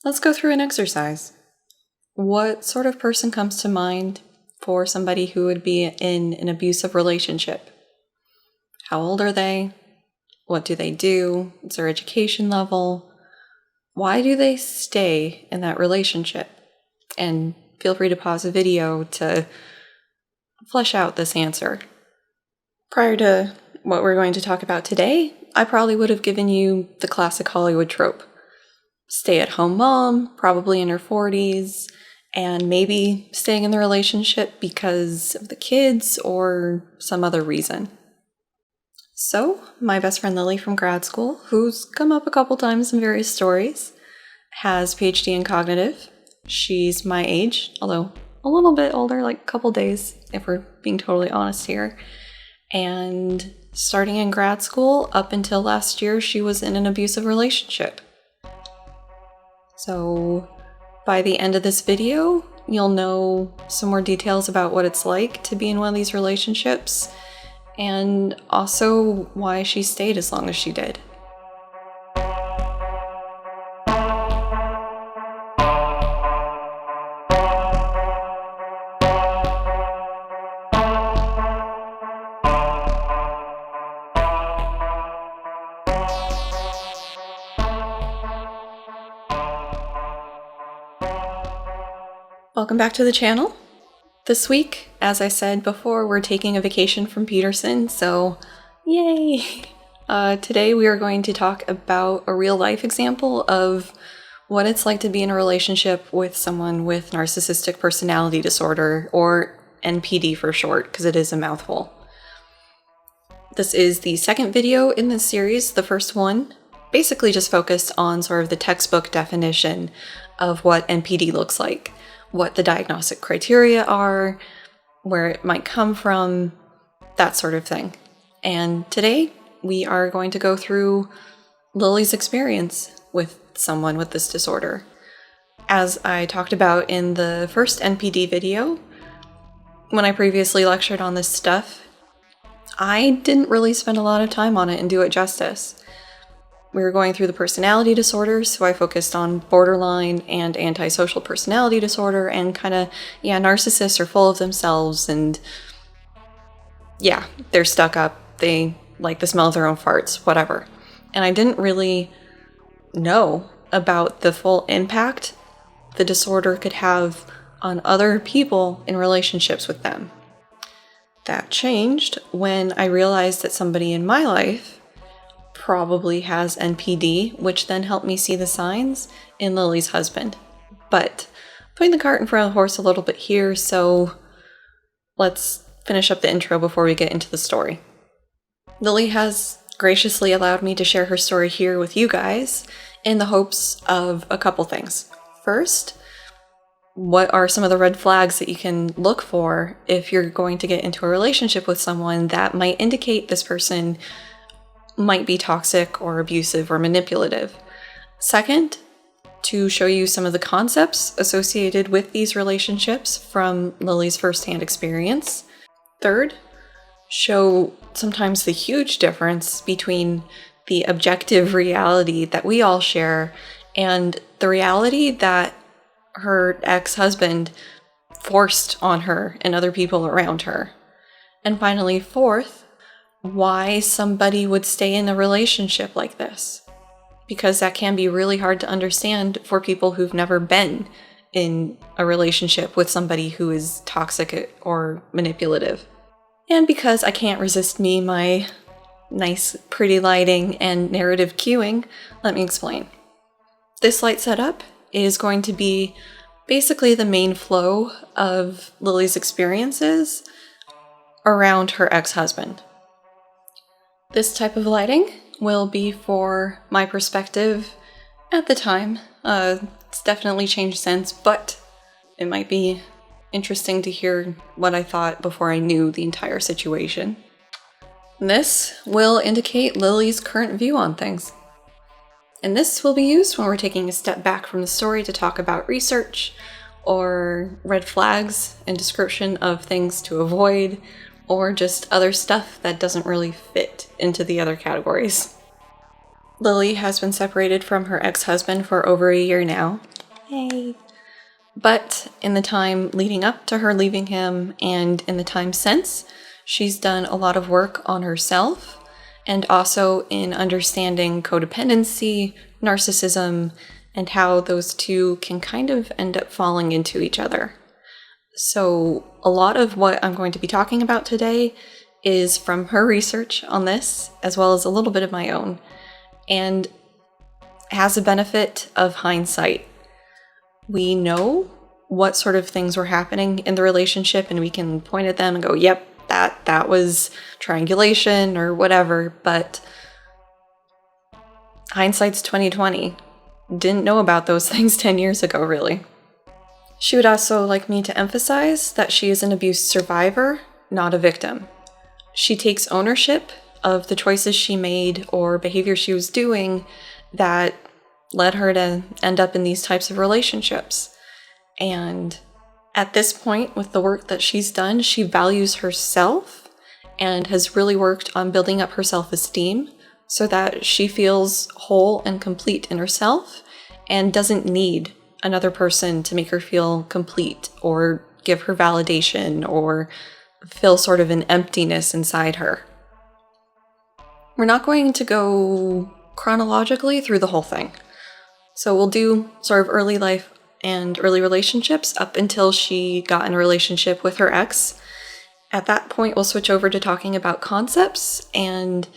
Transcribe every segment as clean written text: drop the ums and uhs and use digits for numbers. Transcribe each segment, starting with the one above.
Let's go through an exercise. What sort of person comes to mind for somebody who would be in an abusive relationship? How old are they? What do they do? What's their education level? Why do they stay in that relationship? And feel free to pause the video to flesh out this answer. Prior to what we're going to talk about today, I probably would have given you the classic Hollywood trope. Stay-at-home mom, probably in her 40s, and maybe staying in the relationship because of the kids or some other reason. So, my best friend Lily from grad school, who's come up a couple times in various stories, has PhD in cognitive. She's my age, although a little bit older, like a couple days, if we're being totally honest here. And starting in grad school, up until last year, she was in an abusive relationship. So, by the end of this video, you'll know some more details about what it's like to be in one of these relationships, and also why she stayed as long as she did. Welcome back to the channel. This week, as I said before, we're taking a vacation from Peterson, so yay! Today we are going to talk about a real-life example of what it's like to be in a relationship with someone with narcissistic personality disorder, or NPD for short, because it is a mouthful. This is the second video in this series. The first one basically just focused on sort of the textbook definition of what NPD looks like, what the diagnostic criteria are, where it might come from, that sort of thing. And today we are going to go through Lily's experience with someone with this disorder. As I talked about in the first NPD video, when I previously lectured on this stuff, I didn't really spend a lot of time on it and do it justice. We were going through the personality disorders, so I focused on borderline and antisocial personality disorder, and kind of, narcissists are full of themselves, and they're stuck up, they like the smell of their own farts, whatever. And I didn't really know about the full impact the disorder could have on other people in relationships with them. That changed when I realized that somebody in my life probably has NPD, which then helped me see the signs in Lily's husband. But putting the cart in front of the horse a little bit here, so let's finish up the intro before we get into the story. Lily has graciously allowed me to share her story here with you guys in the hopes of a couple things. First, what are some of the red flags that you can look for if you're going to get into a relationship with someone that might indicate this person might be toxic or abusive or manipulative? Second, to show you some of the concepts associated with these relationships from Lily's firsthand experience. Third, show sometimes the huge difference between the objective reality that we all share and the reality that her ex-husband forced on her and other people around her. And finally, fourth, why somebody would stay in a relationship like this. Because that can be really hard to understand for people who've never been in a relationship with somebody who is toxic or manipulative. And because I can't resist my nice, pretty lighting and narrative cueing, let me explain. This light setup is going to be basically the main flow of Lily's experiences around her ex-husband. This type of lighting will be for my perspective at the time. It's definitely changed since, but it might be interesting to hear what I thought before I knew the entire situation. This will indicate Lily's current view on things. And this will be used when we're taking a step back from the story to talk about research, or red flags and description of things to avoid, or just other stuff that doesn't really fit into the other categories. Lily has been separated from her ex-husband for over a year now. Yay. But in the time leading up to her leaving him and in the time since, she's done a lot of work on herself and also in understanding codependency, narcissism, and how those two can kind of end up falling into each other. So a lot of what I'm going to be talking about today is from her research on this, as well as a little bit of my own, and has a benefit of hindsight. We know what sort of things were happening in the relationship, and we can point at them and go, yep, that was triangulation or whatever, but hindsight's 2020. Didn't know about those things 10 years ago, really. She would also like me to emphasize that she is an abuse survivor, not a victim. She takes ownership of the choices she made or behavior she was doing that led her to end up in these types of relationships. And at this point, with the work that she's done, she values herself and has really worked on building up her self-esteem so that she feels whole and complete in herself and doesn't need another person to make her feel complete or give her validation or fill sort of an emptiness inside her. We're not going to go chronologically through the whole thing. So we'll do sort of early life and early relationships up until she got in a relationship with her ex. At that point, we'll switch over to talking about concepts and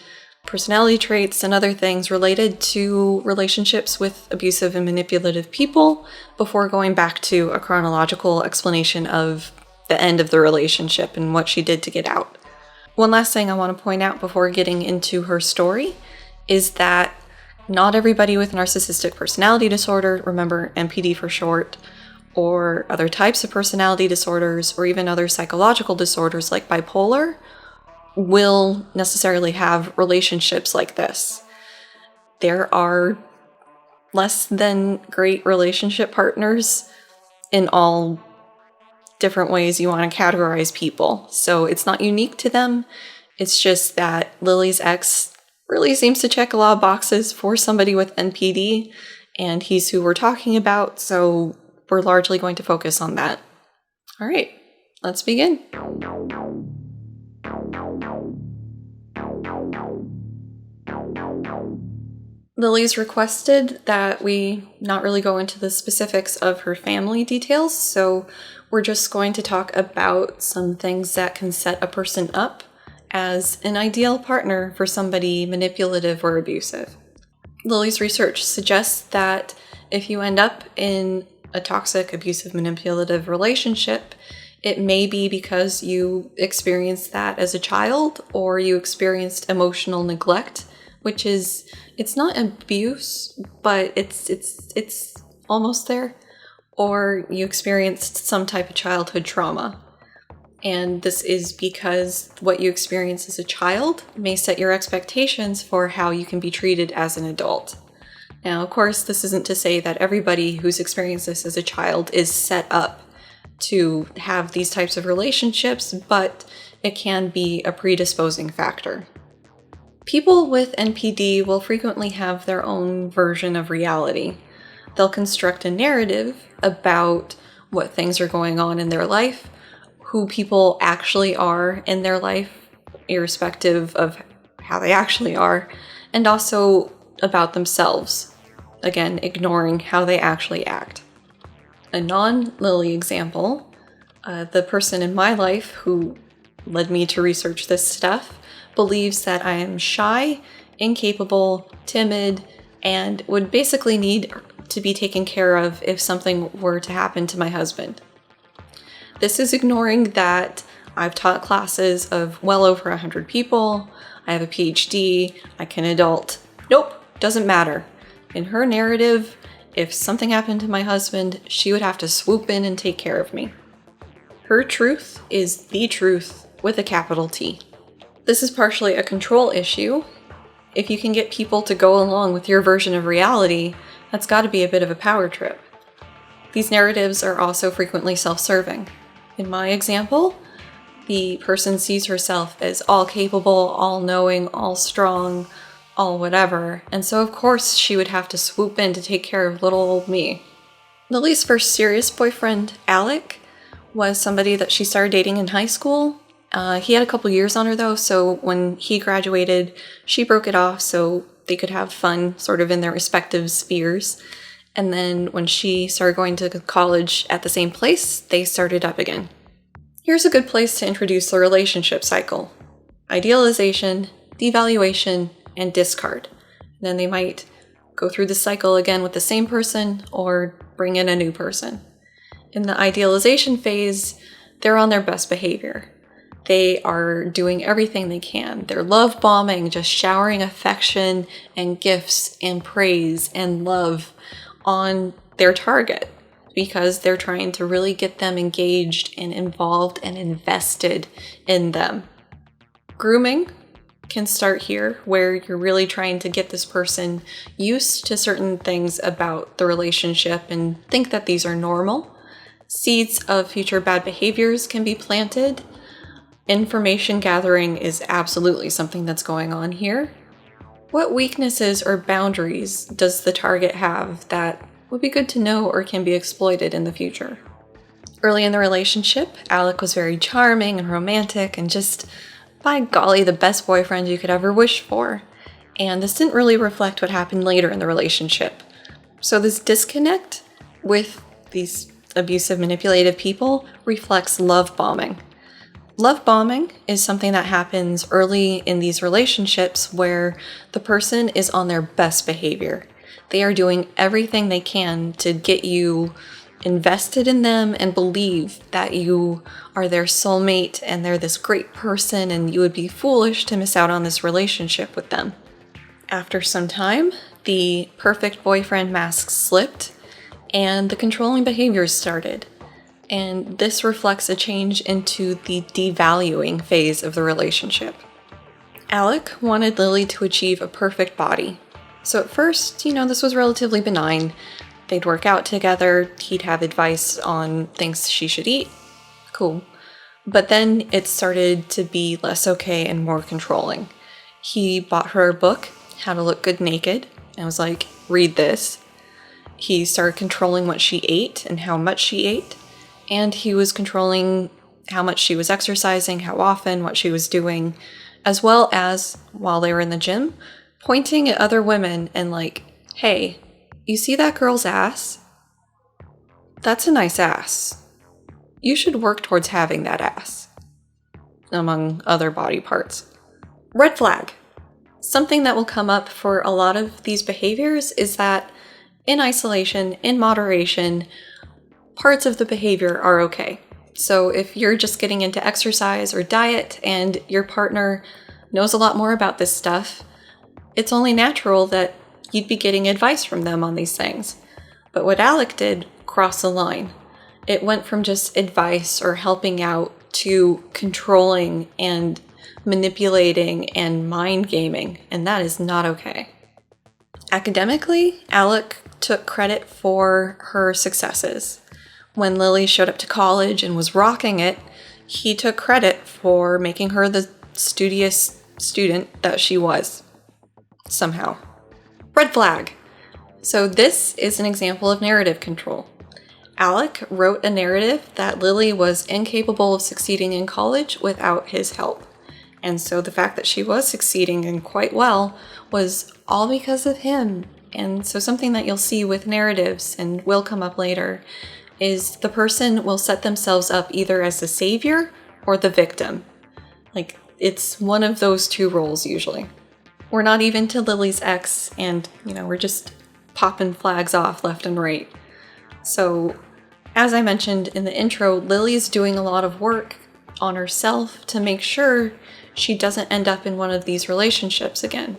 personality traits and other things related to relationships with abusive and manipulative people before going back to a chronological explanation of the end of the relationship and what she did to get out. One last thing I want to point out before getting into her story is that not everybody with narcissistic personality disorder, remember NPD for short, or other types of personality disorders, or even other psychological disorders like bipolar, will necessarily have relationships like this. There are less than great relationship partners in all different ways you want to categorize people. So it's not unique to them. It's just that Lily's ex really seems to check a lot of boxes for somebody with NPD, and he's who we're talking about, so we're largely going to focus on that. All right, let's begin. Lily's requested that we not really go into the specifics of her family details, so we're just going to talk about some things that can set a person up as an ideal partner for somebody manipulative or abusive. Lily's research suggests that if you end up in a toxic, abusive, manipulative relationship, it may be because you experienced that as a child or you experienced emotional neglect, which is, it's not abuse, but it's almost there, or you experienced some type of childhood trauma. And this is because what you experience as a child may set your expectations for how you can be treated as an adult. Now, of course, this isn't to say that everybody who's experienced this as a child is set up to have these types of relationships, but it can be a predisposing factor. People with NPD will frequently have their own version of reality. They'll construct a narrative about what things are going on in their life, who people actually are in their life, irrespective of how they actually are, and also about themselves, again, ignoring how they actually act. A non-Lily example, the person in my life who led me to research this stuff, believes that I am shy, incapable, timid, and would basically need to be taken care of if something were to happen to my husband. This is ignoring that I've taught classes of well over 100 people, I have a PhD, I can adult. Nope, doesn't matter. In her narrative, if something happened to my husband, she would have to swoop in and take care of me. Her truth is the truth with a capital T. This is partially a control issue. If you can get people to go along with your version of reality, that's got to be a bit of a power trip. These narratives are also frequently self-serving. In my example, the person sees herself as all capable, all knowing, all strong, all whatever, and so of course she would have to swoop in to take care of little old me. Lily's first serious boyfriend, Alec, was somebody that she started dating in high school. He had a couple years on her though, so when he graduated, she broke it off so they could have fun sort of in their respective spheres. And then when she started going to college at the same place, they started up again. Here's a good place to introduce the relationship cycle: idealization, devaluation, and discard. And then they might go through the cycle again with the same person or bring in a new person. In the idealization phase, they're on their best behavior. They are doing everything they can. They're love bombing, just showering affection and gifts and praise and love on their target because they're trying to really get them engaged and involved and invested in them. Grooming can start here, where you're really trying to get this person used to certain things about the relationship and think that these are normal. Seeds of future bad behaviors can be planted. Information gathering is absolutely something that's going on here. What weaknesses or boundaries does the target have that would be good to know or can be exploited in the future? Early in the relationship, Alec was very charming and romantic and just, by golly, the best boyfriend you could ever wish for. And this didn't really reflect what happened later in the relationship. So this disconnect with these abusive, manipulative people reflects love bombing. Love bombing is something that happens early in these relationships where the person is on their best behavior. They are doing everything they can to get you invested in them and believe that you are their soulmate and they're this great person and you would be foolish to miss out on this relationship with them. After some time, the perfect boyfriend mask slipped and the controlling behaviors started. And this reflects a change into the devaluing phase of the relationship. Alec wanted Lily to achieve a perfect body. So at first, this was relatively benign. They'd work out together, he'd have advice on things she should eat. Cool. But then it started to be less okay and more controlling. He bought her a book, How to Look Good Naked, and was like, read this. He started controlling what she ate and how much she ate. And he was controlling how much she was exercising, how often, what she was doing, as well as, while they were in the gym, pointing at other women and like, hey, you see that girl's ass? That's a nice ass. You should work towards having that ass, among other body parts. Red flag. Something that will come up for a lot of these behaviors is that in isolation, in moderation, parts of the behavior are okay. So if you're just getting into exercise or diet and your partner knows a lot more about this stuff, it's only natural that you'd be getting advice from them on these things. But what Alec did crossed the line. It went from just advice or helping out to controlling and manipulating and mind gaming, and that is not okay. Academically, Alec took credit for her successes. When Lily showed up to college and was rocking it, he took credit for making her the studious student that she was. Somehow. Red flag. So this is an example of narrative control. Alec wrote a narrative that Lily was incapable of succeeding in college without his help. And so the fact that she was succeeding and quite well was all because of him. And so something that you'll see with narratives, and will come up later, is the person will set themselves up either as the savior or the victim. Like, it's one of those two roles usually. We're not even to Lily's ex, and, we're just popping flags off left and right. So, as I mentioned in the intro, Lily's doing a lot of work on herself to make sure she doesn't end up in one of these relationships again.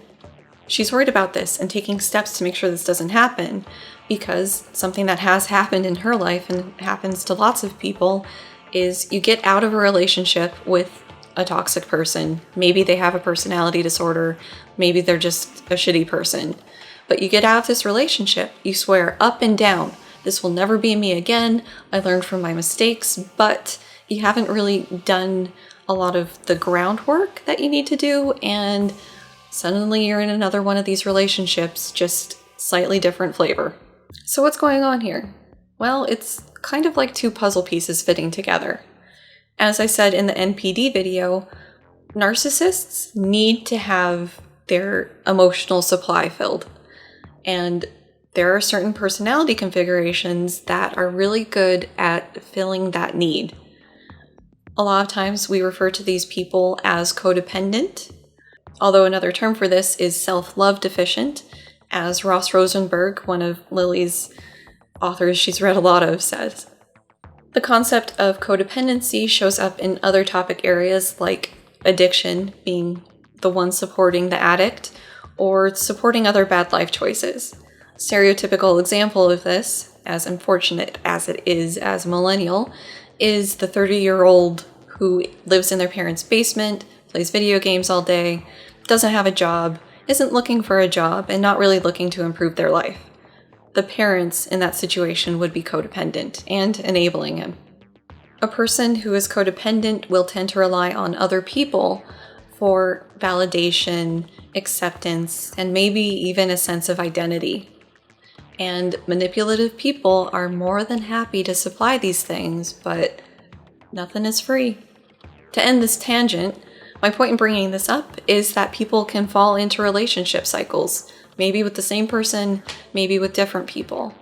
She's worried about this and taking steps to make sure this doesn't happen, because something that has happened in her life and happens to lots of people is you get out of a relationship with a toxic person. Maybe they have a personality disorder. Maybe they're just a shitty person. But you get out of this relationship. You swear up and down, this will never be me again. I learned from my mistakes, but you haven't really done a lot of the groundwork that you need to do, and suddenly you're in another one of these relationships, just slightly different flavor. So what's going on here? Well, it's kind of like two puzzle pieces fitting together. As I said in the NPD video, narcissists need to have their emotional supply filled. And there are certain personality configurations that are really good at filling that need. A lot of times we refer to these people as codependent, although another term for this is self-love deficient, as Ross Rosenberg, one of Lily's authors she's read a lot of, says. The concept of codependency shows up in other topic areas like addiction, being the one supporting the addict, or supporting other bad life choices. Stereotypical example of this, as unfortunate as it is as a millennial, is the 30-year-old who lives in their parents' basement, plays video games all day, doesn't have a job, isn't looking for a job, and not really looking to improve their life. The parents in that situation would be codependent and enabling him. A person who is codependent will tend to rely on other people for validation, acceptance, and maybe even a sense of identity. And manipulative people are more than happy to supply these things, but nothing is free. To end this tangent, my point in bringing this up is that people can fall into relationship cycles, maybe with the same person, maybe with different people.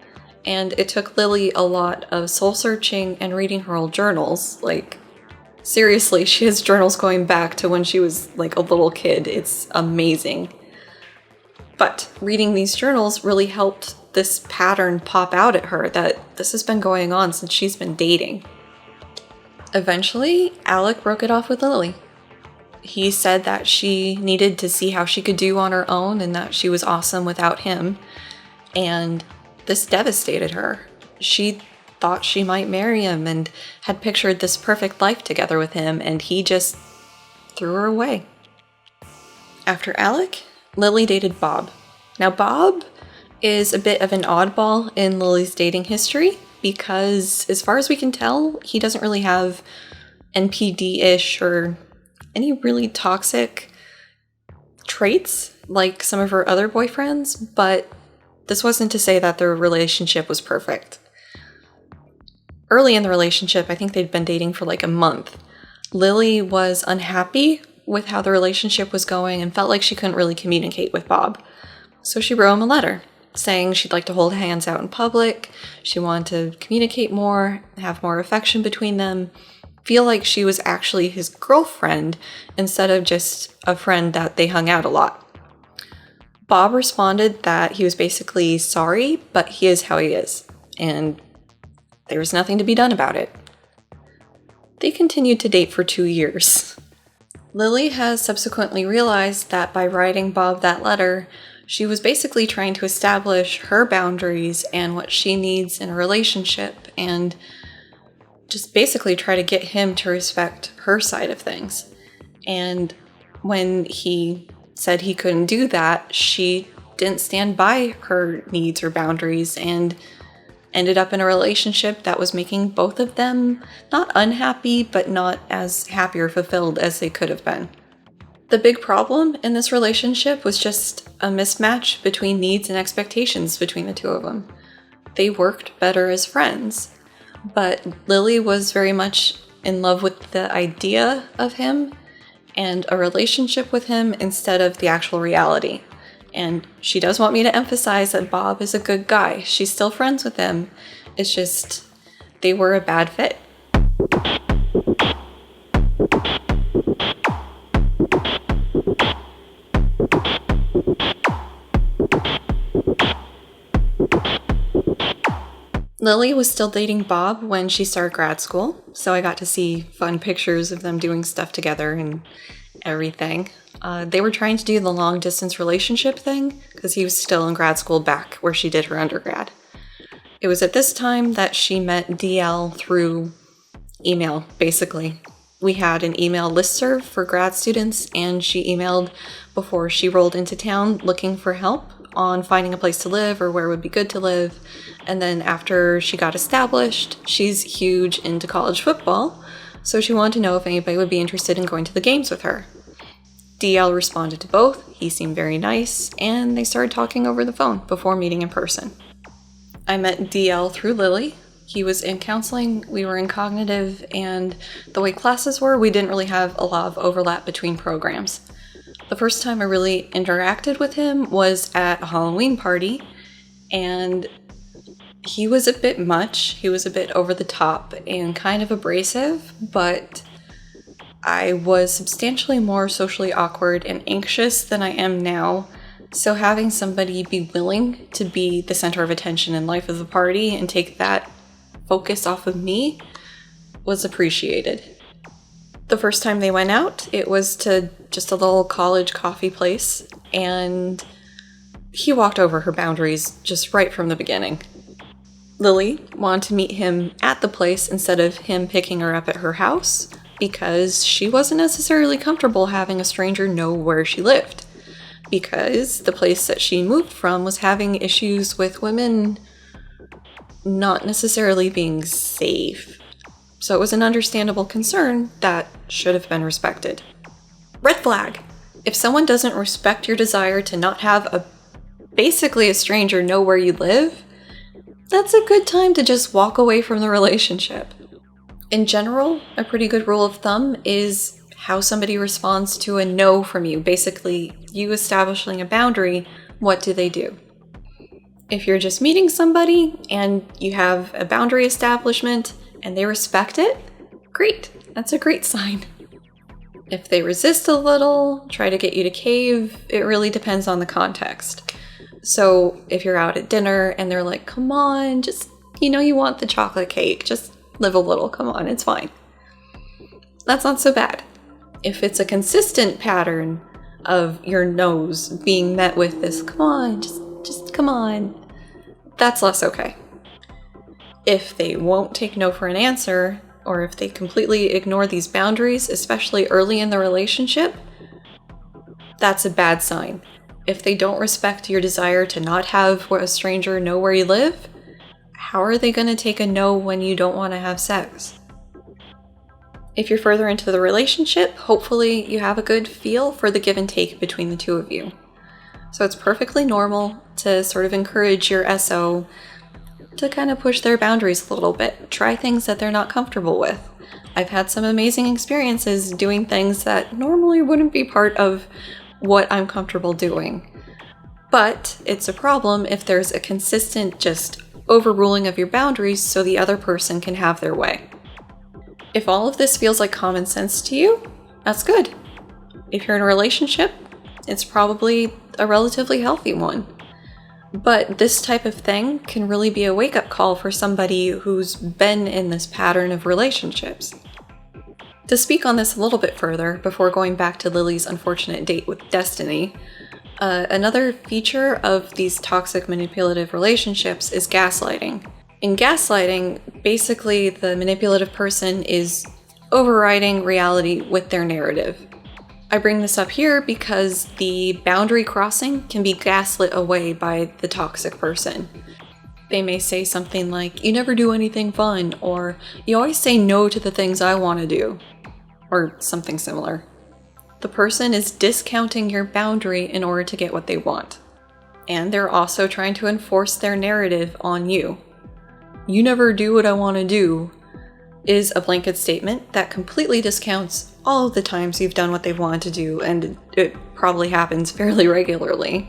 And it took Lily a lot of soul-searching and reading her old journals. Like, seriously, she has journals going back to when she was like a little kid. It's amazing. But reading these journals really helped this pattern pop out at her that this has been going on since she's been dating. Eventually, Alec broke it off with Lily. He said that she needed to see how she could do on her own and that she was awesome without him. And this devastated her. She thought she might marry him and had pictured this perfect life together with him, and he just threw her away. After Alec, Lily dated Bob. Now, Bob is a bit of an oddball in Lily's dating history because, as far as we can tell, he doesn't really have NPD-ish or any really toxic traits like some of her other boyfriends, but this wasn't to say that their relationship was perfect. Early in the relationship, I think they'd been dating for like a month, Lily was unhappy with how the relationship was going and felt like she couldn't really communicate with Bob. So she wrote him a letter saying she'd like to hold hands out in public, she wanted to communicate more, have more affection between them, feel like she was actually his girlfriend instead of just a friend that they hung out a lot. Bob responded that he was basically sorry, but he is how he is, and there was nothing to be done about it. They continued to date for 2 years. Lily has subsequently realized that by writing Bob that letter, she was basically trying to establish her boundaries and what she needs in a relationship, and just basically try to get him to respect her side of things. And when he said he couldn't do that, she didn't stand by her needs or boundaries and ended up in a relationship that was making both of them not unhappy, but not as happy or fulfilled as they could have been. The big problem in this relationship was just a mismatch between needs and expectations between the two of them. They worked better as friends, but Lily was very much in love with the idea of him and a relationship with him instead of the actual reality. And she does want me to emphasize that Bob is a good guy. She's still friends with him. It's just, they were a bad fit. Lily was still dating Bob when she started grad school, so I got to see fun pictures of them doing stuff together and everything. They were trying to do the long-distance relationship thing because he was still in grad school back where she did her undergrad. It was at this time that she met DL through email, basically. We had an email listserv for grad students, and she emailed before she rolled into town looking for help on finding a place to live or where would be good to live. And then after she got established, she's huge into college football, so she wanted to know if anybody would be interested in going to the games with her. DL responded to both, he seemed very nice, and they started talking over the phone before meeting in person. I met DL through Lily. He was in counseling, we were in cognitive, and the way classes were, we didn't really have a lot of overlap between programs. The first time I really interacted with him was at a Halloween party, and he was a bit much. He was a bit over the top and kind of abrasive, but I was substantially more socially awkward and anxious than I am now. So having somebody be willing to be the center of attention and life of the party and take that focus off of me was appreciated. The first time they went out, it was to just a little college coffee place, and he walked over her boundaries just right from the beginning. Lily wanted to meet him at the place instead of him picking her up at her house because she wasn't necessarily comfortable having a stranger know where she lived, because the place that she moved from was having issues with women not necessarily being safe. So it was an understandable concern that should have been respected. Red flag! If someone doesn't respect your desire to not have basically a stranger know where you live, that's a good time to just walk away from the relationship. In general, a pretty good rule of thumb is how somebody responds to a no from you. Basically, you establishing a boundary, what do they do? If you're just meeting somebody and you have a boundary establishment and they respect it, great. That's a great sign. If they resist a little, try to get you to cave, it really depends on the context. So if you're out at dinner and they're like, come on, just, you want the chocolate cake, just live a little, come on, it's fine. That's not so bad. If it's a consistent pattern of your no's being met with this, come on, just come on, that's less okay. If they won't take no for an answer, or if they completely ignore these boundaries, especially early in the relationship, that's a bad sign. If they don't respect your desire to not have a stranger know where you live, how are they going to take a no when you don't want to have sex? If you're further into the relationship, hopefully you have a good feel for the give and take between the two of you. So it's perfectly normal to sort of encourage your SO to kind of push their boundaries a little bit. Try things that they're not comfortable with. I've had some amazing experiences doing things that normally wouldn't be part of what I'm comfortable doing. But it's a problem if there's a consistent just overruling of your boundaries so the other person can have their way. If all of this feels like common sense to you, that's good. If you're in a relationship, it's probably a relatively healthy one. But this type of thing can really be a wake-up call for somebody who's been in this pattern of relationships. To speak on this a little bit further, before going back to Lily's unfortunate date with Destiny, another feature of these toxic manipulative relationships is gaslighting. In gaslighting, basically the manipulative person is overriding reality with their narrative. I bring this up here because the boundary crossing can be gaslit away by the toxic person. They may say something like, you never do anything fun, or you always say no to the things I want to do, or something similar. The person is discounting your boundary in order to get what they want. And they're also trying to enforce their narrative on you. You never do what I want to do is a blanket statement that completely discounts all of the times you've done what they've wanted to do, and it probably happens fairly regularly.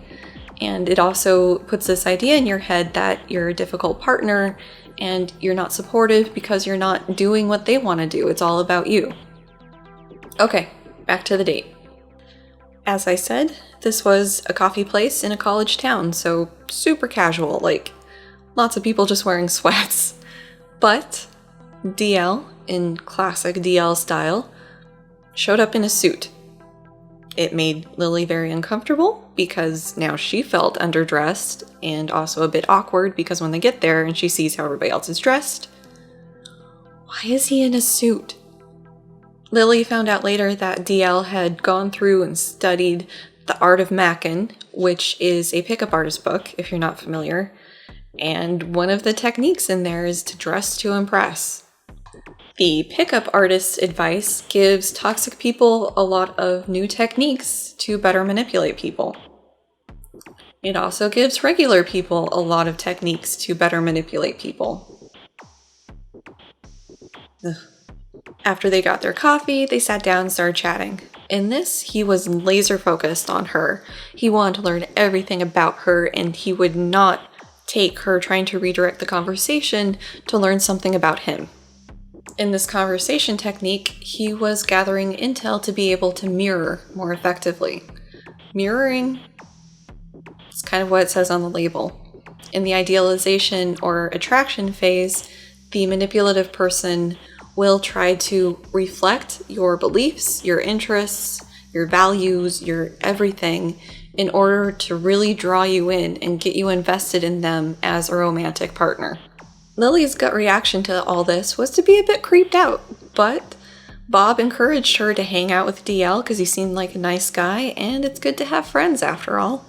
And it also puts this idea in your head that you're a difficult partner and you're not supportive because you're not doing what they want to do. It's all about you. Okay, back to the date. As I said, this was a coffee place in a college town, so super casual, like lots of people just wearing sweats. But DL, in classic DL style, showed up in a suit. It made Lily very uncomfortable because now she felt underdressed and also a bit awkward because when they get there and she sees how everybody else is dressed, why is he in a suit? Lily found out later that DL had gone through and studied The Art of Mackin, which is a pickup artist book, if you're not familiar, and one of the techniques in there is to dress to impress. The pickup artist's advice gives toxic people a lot of new techniques to better manipulate people. It also gives regular people a lot of techniques to better manipulate people. After they got their coffee, they sat down and started chatting. In this, he was laser focused on her. He wanted to learn everything about her, and he would not take her trying to redirect the conversation to learn something about him. In this conversation technique, he was gathering intel to be able to mirror more effectively. Mirroring is kind of what it says on the label. In the idealization or attraction phase, the manipulative person will try to reflect your beliefs, your interests, your values, your everything in order to really draw you in and get you invested in them as a romantic partner. Lily's gut reaction to all this was to be a bit creeped out, but Bob encouraged her to hang out with DL because he seemed like a nice guy, and it's good to have friends after all.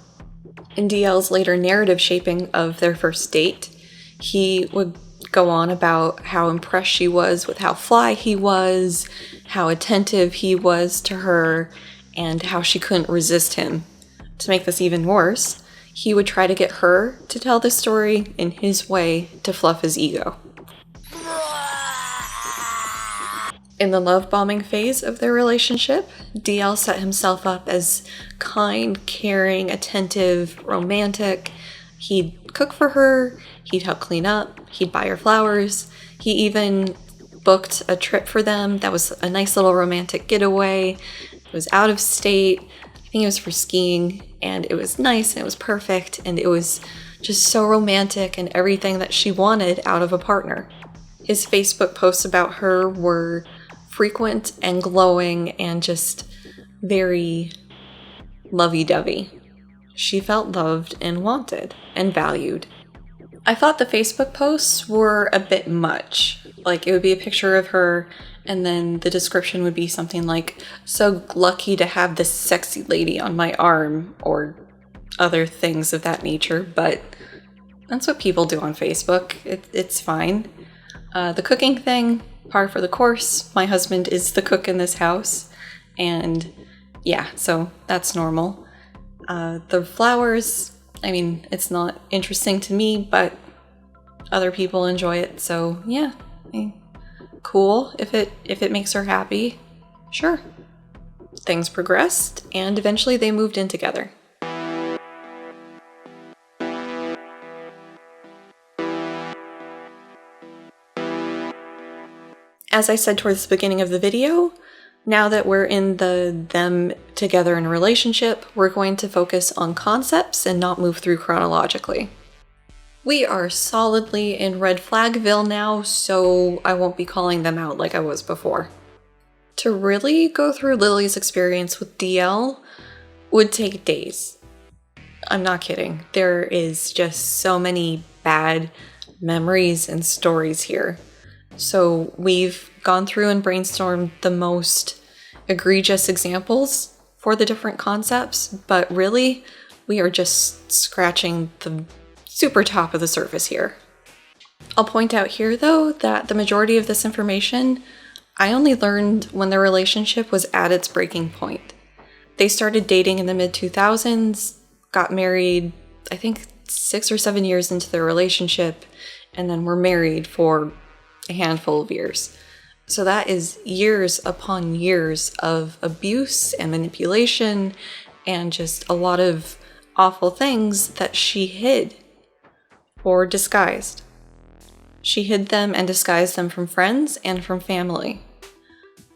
In DL's later narrative shaping of their first date, he would go on about how impressed she was with how fly he was, how attentive he was to her, and how she couldn't resist him. To make this even worse, he would try to get her to tell the story in his way to fluff his ego. In the love bombing phase of their relationship, DL set himself up as kind, caring, attentive, romantic. He'd cook for her, he'd help clean up, he'd buy her flowers. He even booked a trip for them that was a nice little romantic getaway. It was out of state. I think it was for skiing, and it was nice and it was perfect, and it was just so romantic and everything that she wanted out of a partner. His Facebook posts about her were frequent and glowing and just very lovey-dovey. She felt loved and wanted and valued. I thought the Facebook posts were a bit much. Like, it would be a picture of her, and then the description would be something like, "So lucky to have this sexy lady on my arm," or other things of that nature, but that's what people do on Facebook. It's fine. The cooking thing, par for the course. My husband is the cook in this house, and yeah, so that's normal. The flowers, I mean, it's not interesting to me, but other people enjoy it, so yeah. Cool, if it makes her happy, sure. Things progressed, and eventually they moved in together. As I said towards the beginning of the video, now that we're in the them together in a relationship, we're going to focus on concepts and not move through chronologically. We are solidly in red flagville now, so I won't be calling them out like I was before. To really go through Lily's experience with DL would take days. I'm not kidding. There is just so many bad memories and stories here. So we've gone through and brainstormed the most egregious examples for the different concepts, but really, we are just scratching the super top of the surface here. I'll point out here, though, that the majority of this information I only learned when their relationship was at its breaking point. They started dating in the mid-2000s, got married, I think 6 or 7 years into their relationship, and then were married for a handful of years. So that is years upon years of abuse and manipulation and just a lot of awful things that she hid or disguised. She hid them and disguised them from friends and from family.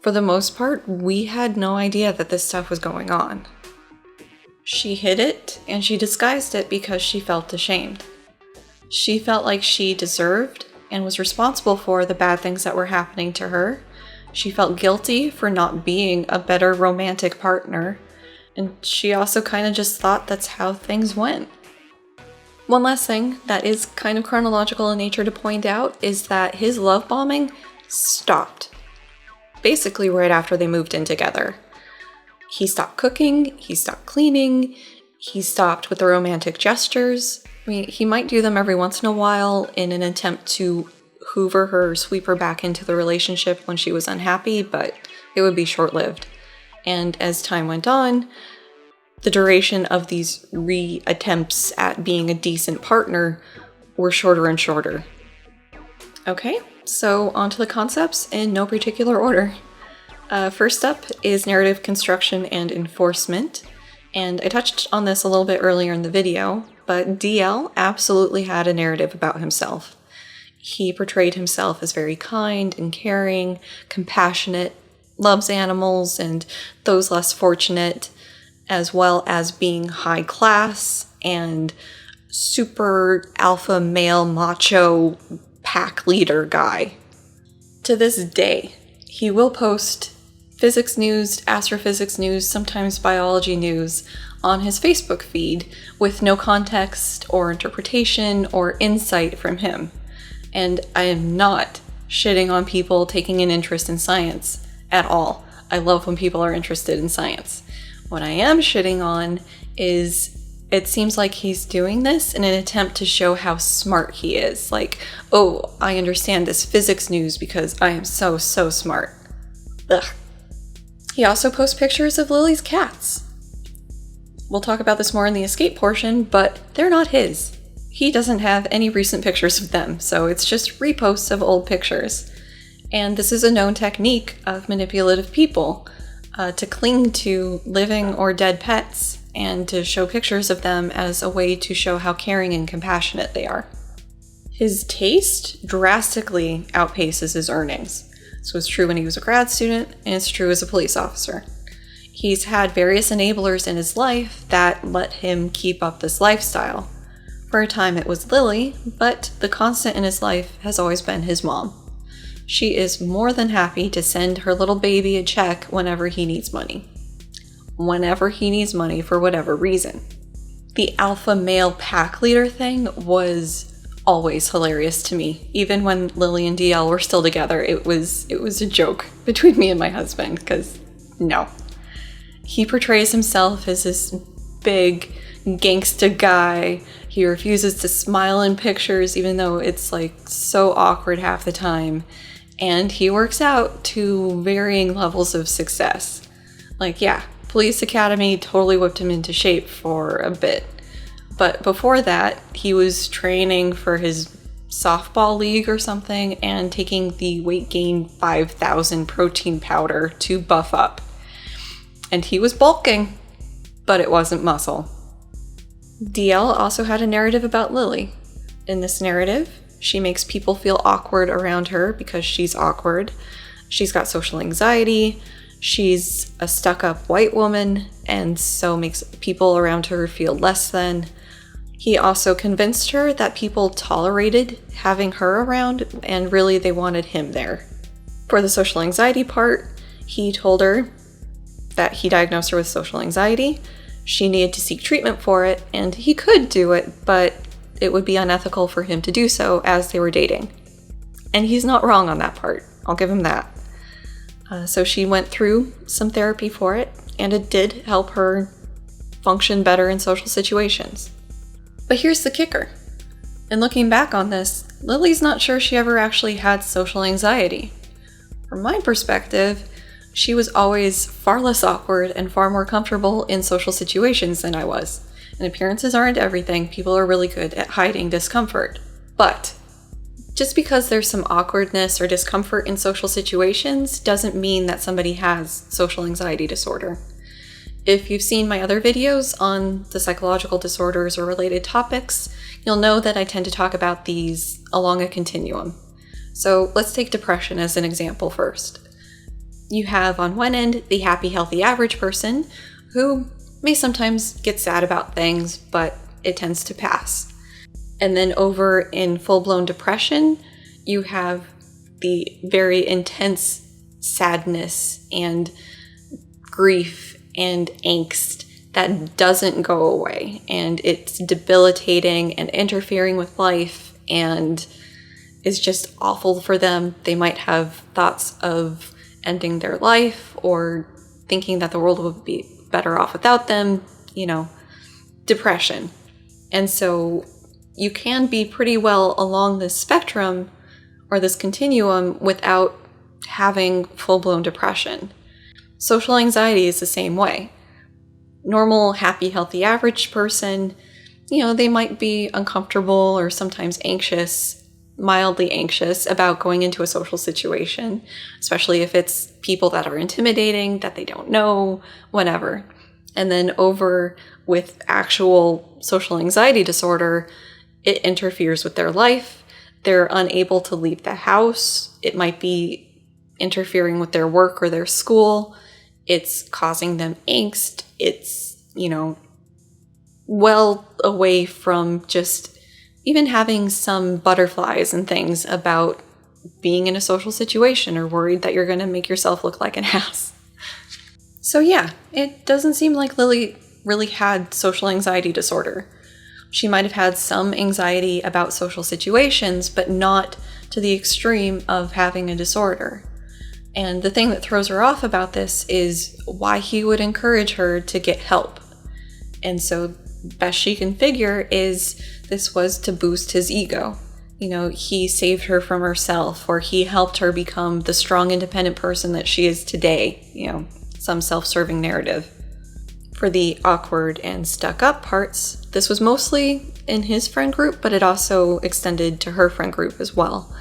For the most part, we had no idea that this stuff was going on. She hid it and she disguised it because she felt ashamed. She felt like she deserved and was responsible for the bad things that were happening to her. She felt guilty for not being a better romantic partner, and she also kind of just thought that's how things went. One last thing that is kind of chronological in nature to point out is that his love bombing stopped basically right after they moved in together. He stopped cooking, he stopped cleaning, he stopped with the romantic gestures. I mean, he might do them every once in a while in an attempt to hoover her or sweep her back into the relationship when she was unhappy, but it would be short-lived. And as time went on, the duration of these re-attempts at being a decent partner were shorter and shorter. Okay, so onto the concepts in no particular order. First up is narrative construction and enforcement. And I touched on this a little bit earlier in the video, but DL absolutely had a narrative about himself. He portrayed himself as very kind and caring, compassionate, loves animals and those less fortunate, as well as being high class and super alpha male macho pack leader guy. To this day, he will post physics news, astrophysics news, sometimes biology news on his Facebook feed with no context or interpretation or insight from him. And I am not shitting on people taking an interest in science at all. I love when people are interested in science. What I am shitting on is it seems like he's doing this in an attempt to show how smart he is. Like, oh, I understand this physics news because I am so smart. Ugh. He also posts pictures of Lily's cats. We'll talk about this more in the escape portion, but they're not his. He doesn't have any recent pictures of them, so it's just reposts of old pictures. And this is a known technique of manipulative people, to cling to living or dead pets and to show pictures of them as a way to show how caring and compassionate they are. His taste drastically outpaces his earnings. This was true when he was a grad student, and it's true as a police officer. He's had various enablers in his life that let him keep up this lifestyle. For a time it was Lily, but the constant in his life has always been his mom. She is more than happy to send her little baby a check whenever he needs money. Whenever he needs money for whatever reason. The alpha male pack leader thing was always hilarious to me. Even when Lily and DL were still together, it was a joke between me and my husband, because no. He portrays himself as this big gangsta guy. He refuses to smile in pictures, even though it's like so awkward half the time. And he works out to varying levels of success. Like, yeah, Police Academy totally whipped him into shape for a bit. But before that, he was training for his softball league or something and taking the weight gain 5,000 protein powder to buff up. And he was bulking, but it wasn't muscle. DL also had a narrative about Lily. In this narrative, she makes people feel awkward around her because she's awkward. She's got social anxiety. She's a stuck-up white woman, and so makes people around her feel less than. He also convinced her that people tolerated having her around, and really they wanted him there. For the social anxiety part, he told her that he diagnosed her with social anxiety. She needed to seek treatment for it, and he could do it, but it would be unethical for him to do so as they were dating. And he's not wrong on that part. I'll give him that. So she went through some therapy for it, and it did help her function better in social situations. But here's the kicker. In looking back on this, Lily's not sure she ever actually had social anxiety. From my perspective, she was always far less awkward and far more comfortable in social situations than I was. And appearances aren't everything. People are really good at hiding discomfort. But just because there's some awkwardness or discomfort in social situations doesn't mean that somebody has social anxiety disorder. If you've seen my other videos on the psychological disorders or related topics, you'll know that I tend to talk about these along a continuum. So let's take depression as an example first. You have on one end the happy, healthy, average person who may sometimes get sad about things, but it tends to pass. And then over in full-blown depression, you have the very intense sadness and grief and angst that doesn't go away, and it's debilitating and interfering with life and is just awful for them. They might have thoughts of ending their life or thinking that the world would be better off without them, depression. And so you can be pretty well along this spectrum or this continuum without having full-blown depression. Social anxiety is the same way. Normal, happy, healthy, average person, they might be uncomfortable or sometimes anxious mildly anxious about going into a social situation, especially if it's people that are intimidating, that they don't know, whatever. And then over with actual social anxiety disorder, it interferes with their life. They're unable to leave the house. It might be interfering with their work or their school. It's causing them angst. It's, well away from just even having some butterflies and things about being in a social situation or worried that you're going to make yourself look like an ass. So yeah, it doesn't seem like Lily really had social anxiety disorder. She might have had some anxiety about social situations, but not to the extreme of having a disorder. And the thing that throws her off about this is why he would encourage her to get help. And so best she can figure is this was to boost his ego. He saved her from herself, or he helped her become the strong, independent person that she is today. Some self-serving narrative. For the awkward and stuck-up parts, this was mostly in his friend group, but it also extended to her friend group as well.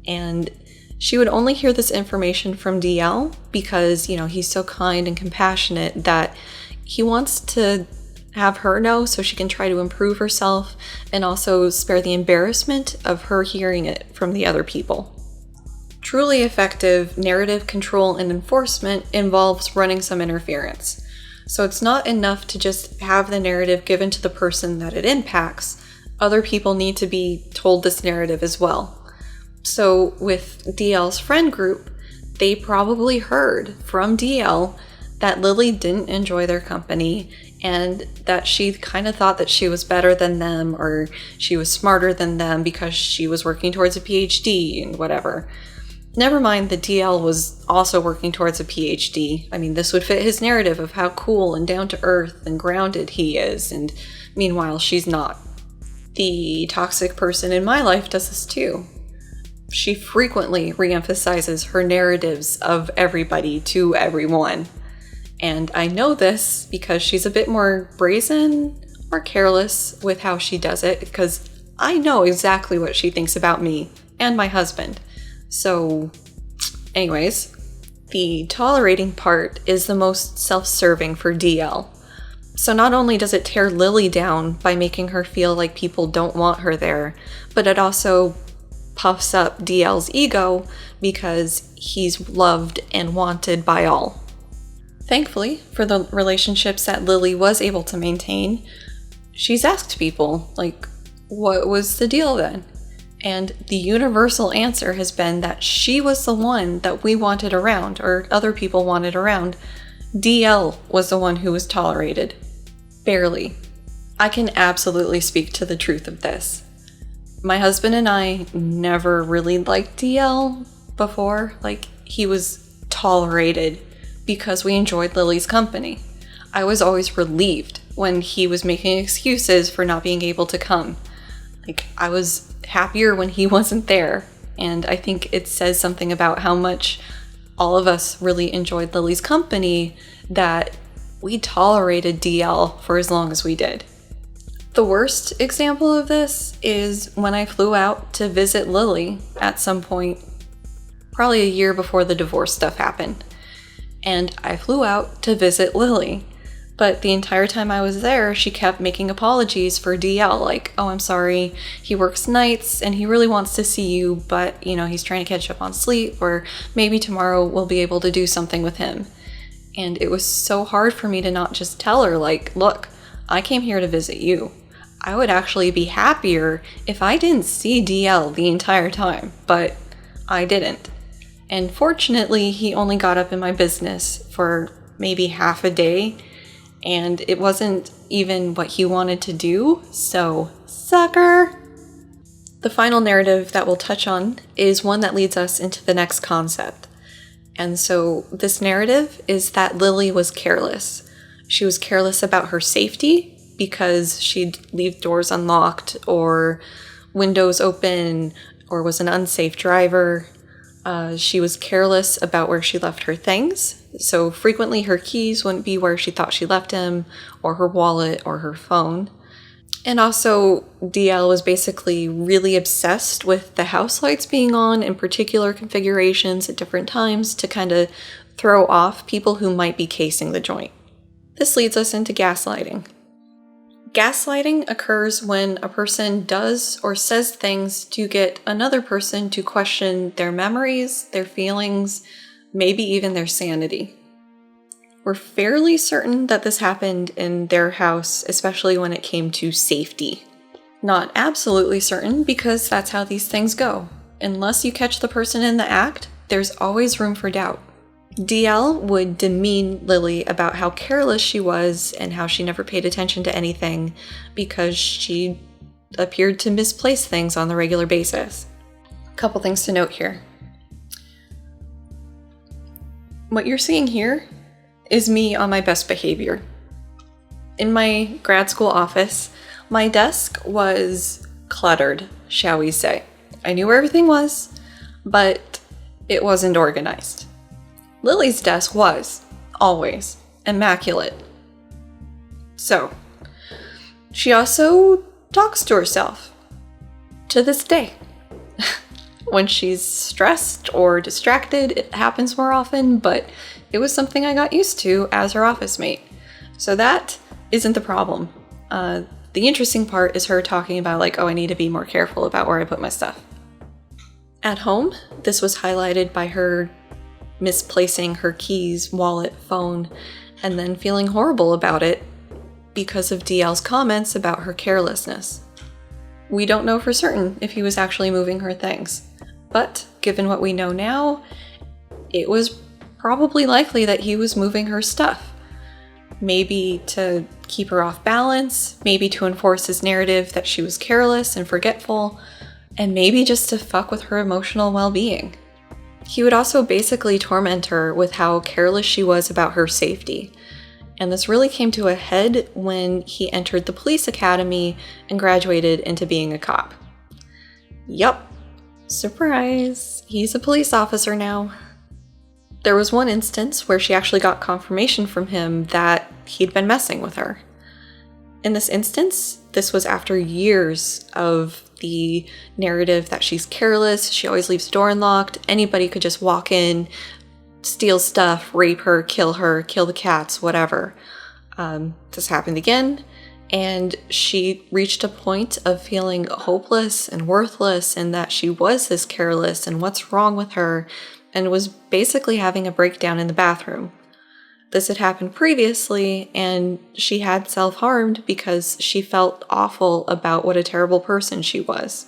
And she would only hear this information from DL because, he's so kind and compassionate that he wants to have her know so she can try to improve herself and also spare the embarrassment of her hearing it from the other people. Truly effective narrative control and enforcement involves running some interference. So it's not enough to just have the narrative given to the person that it impacts. Other people need to be told this narrative as well. So with DL's friend group, they probably heard from DL that Lily didn't enjoy their company and that she kind of thought that she was better than them or she was smarter than them because she was working towards a PhD and whatever. Never mind that DL was also working towards a PhD. I mean, this would fit his narrative of how cool and down to earth and grounded he is, and meanwhile, she's not. The toxic person in my life does this too. She frequently reemphasizes her narratives of everybody to everyone. And I know this because she's a bit more brazen or careless with how she does it, because I know exactly what she thinks about me and my husband. So, anyways, the tolerating part is the most self-serving for DL. So not only does it tear Lily down by making her feel like people don't want her there, but it also puffs up DL's ego because he's loved and wanted by all. Thankfully, for the relationships that Lily was able to maintain, she's asked people, what was the deal then? And the universal answer has been that she was the one that we wanted around, or other people wanted around. DL was the one who was tolerated. Barely. I can absolutely speak to the truth of this. My husband and I never really liked DL before. He was tolerated because we enjoyed Lily's company. I was always relieved when he was making excuses for not being able to come. I was happier when he wasn't there, and I think it says something about how much all of us really enjoyed Lily's company that we tolerated DL for as long as we did. The worst example of this is when I flew out to visit Lily at some point, probably a year before the divorce stuff happened. And I flew out to visit Lily. But the entire time I was there, she kept making apologies for DL, oh, I'm sorry, he works nights and he really wants to see you, but, he's trying to catch up on sleep, or maybe tomorrow we'll be able to do something with him. And it was so hard for me to not just tell her, look, I came here to visit you. I would actually be happier if I didn't see DL the entire time, but I didn't. And fortunately, he only got up in my business for maybe half a day, and it wasn't even what he wanted to do, so sucker! The final narrative that we'll touch on is one that leads us into the next concept. And so this narrative is that Lily was careless. She was careless about her safety because she'd leave doors unlocked or windows open or was an unsafe driver. She was careless about where she left her things. So frequently her keys wouldn't be where she thought she left them, or her wallet, or her phone. And also, DL was basically really obsessed with the house lights being on in particular configurations at different times to kind of throw off people who might be casing the joint. This leads us into gaslighting. Gaslighting occurs when a person does or says things to get another person to question their memories, their feelings, maybe even their sanity. We're fairly certain that this happened in their house, especially when it came to safety. Not absolutely certain, because that's how these things go. Unless you catch the person in the act, there's always room for doubt. DL would demean Lily about how careless she was and how she never paid attention to anything because she appeared to misplace things on the regular basis. A couple things to note here. What you're seeing here is me on my best behavior. In my grad school office, my desk was cluttered, shall we say. I knew where everything was, but it wasn't organized. Lily's desk was, always, immaculate. So, she also talks to herself. To this day. When she's stressed or distracted, it happens more often, but it was something I got used to as her office mate. So that isn't the problem. The interesting part is her talking about like, oh, I need to be more careful about where I put my stuff. At home, this was highlighted by her misplacing her keys, wallet, phone, and then feeling horrible about it because of DL's comments about her carelessness. We don't know for certain if he was actually moving her things, but given what we know now, it was probably likely that he was moving her stuff. Maybe to keep her off balance, maybe to enforce his narrative that she was careless and forgetful, and maybe just to fuck with her emotional well-being. He would also basically torment her with how careless she was about her safety. And this really came to a head when he entered the police academy and graduated into being a cop. Yup. Surprise! He's a police officer now. There was one instance where she actually got confirmation from him that he'd been messing with her. In this instance, this was after years of the narrative that she's careless, she always leaves the door unlocked, anybody could just walk in, steal stuff, rape her, kill the cats, whatever. This happened again, and she reached a point of feeling hopeless and worthless and that she was this careless and what's wrong with her, and was basically having a breakdown in the bathroom. This had happened previously, and she had self-harmed because she felt awful about what a terrible person she was.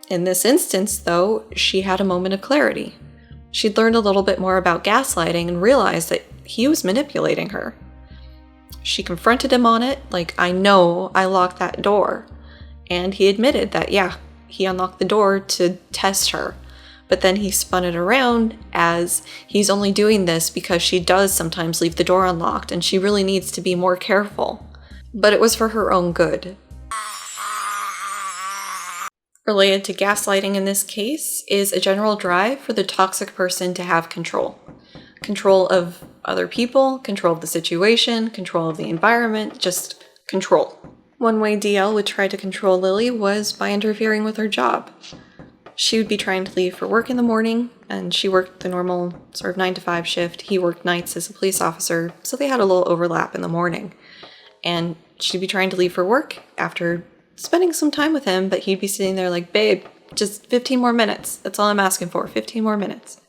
In this instance, though, she had a moment of clarity. She'd learned a little bit more about gaslighting and realized that he was manipulating her. She confronted him on it, like, I know I locked that door. And he admitted that, yeah, he unlocked the door to test her. But then he spun it around as he's only doing this because she does sometimes leave the door unlocked and she really needs to be more careful. But it was for her own good. Related to gaslighting in this case is a general drive for the toxic person to have control. Control of other people, control of the situation, control of the environment, just control. One way DL would try to control Lily was by interfering with her job. She would be trying to leave for work in the morning, and she worked the normal sort of 9 to 5 shift. He worked nights as a police officer, so they had a little overlap in the morning. And she'd be trying to leave for work after spending some time with him, but he'd be sitting there like, babe, just 15 more minutes. That's all I'm asking for, 15 more minutes.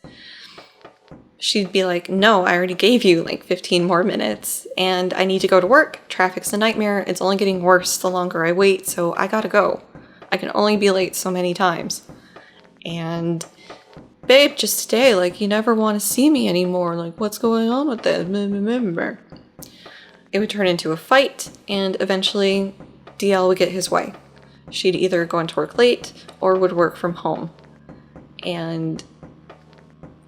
She'd be like, no, I already gave you like 15 more minutes, and I need to go to work. Traffic's a nightmare. It's only getting worse the longer I wait, so I gotta go. I can only be late so many times. And, babe, just stay, like, you never want to see me anymore, like, what's going on with this? It would turn into a fight, and eventually DL would get his way. She'd either go into work late, or would work from home. And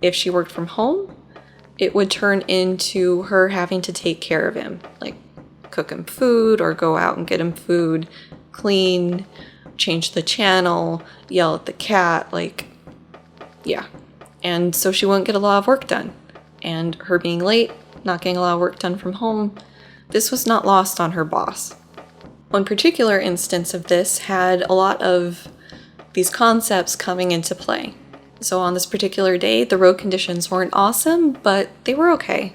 if she worked from home, it would turn into her having to take care of him, like, cook him food, or go out and get him food, clean, change the channel, yell at the cat, like, yeah. And so she wouldn't get a lot of work done. And her being late, not getting a lot of work done from home, this was not lost on her boss. One particular instance of this had a lot of these concepts coming into play. So on this particular day, the road conditions weren't awesome, but they were okay,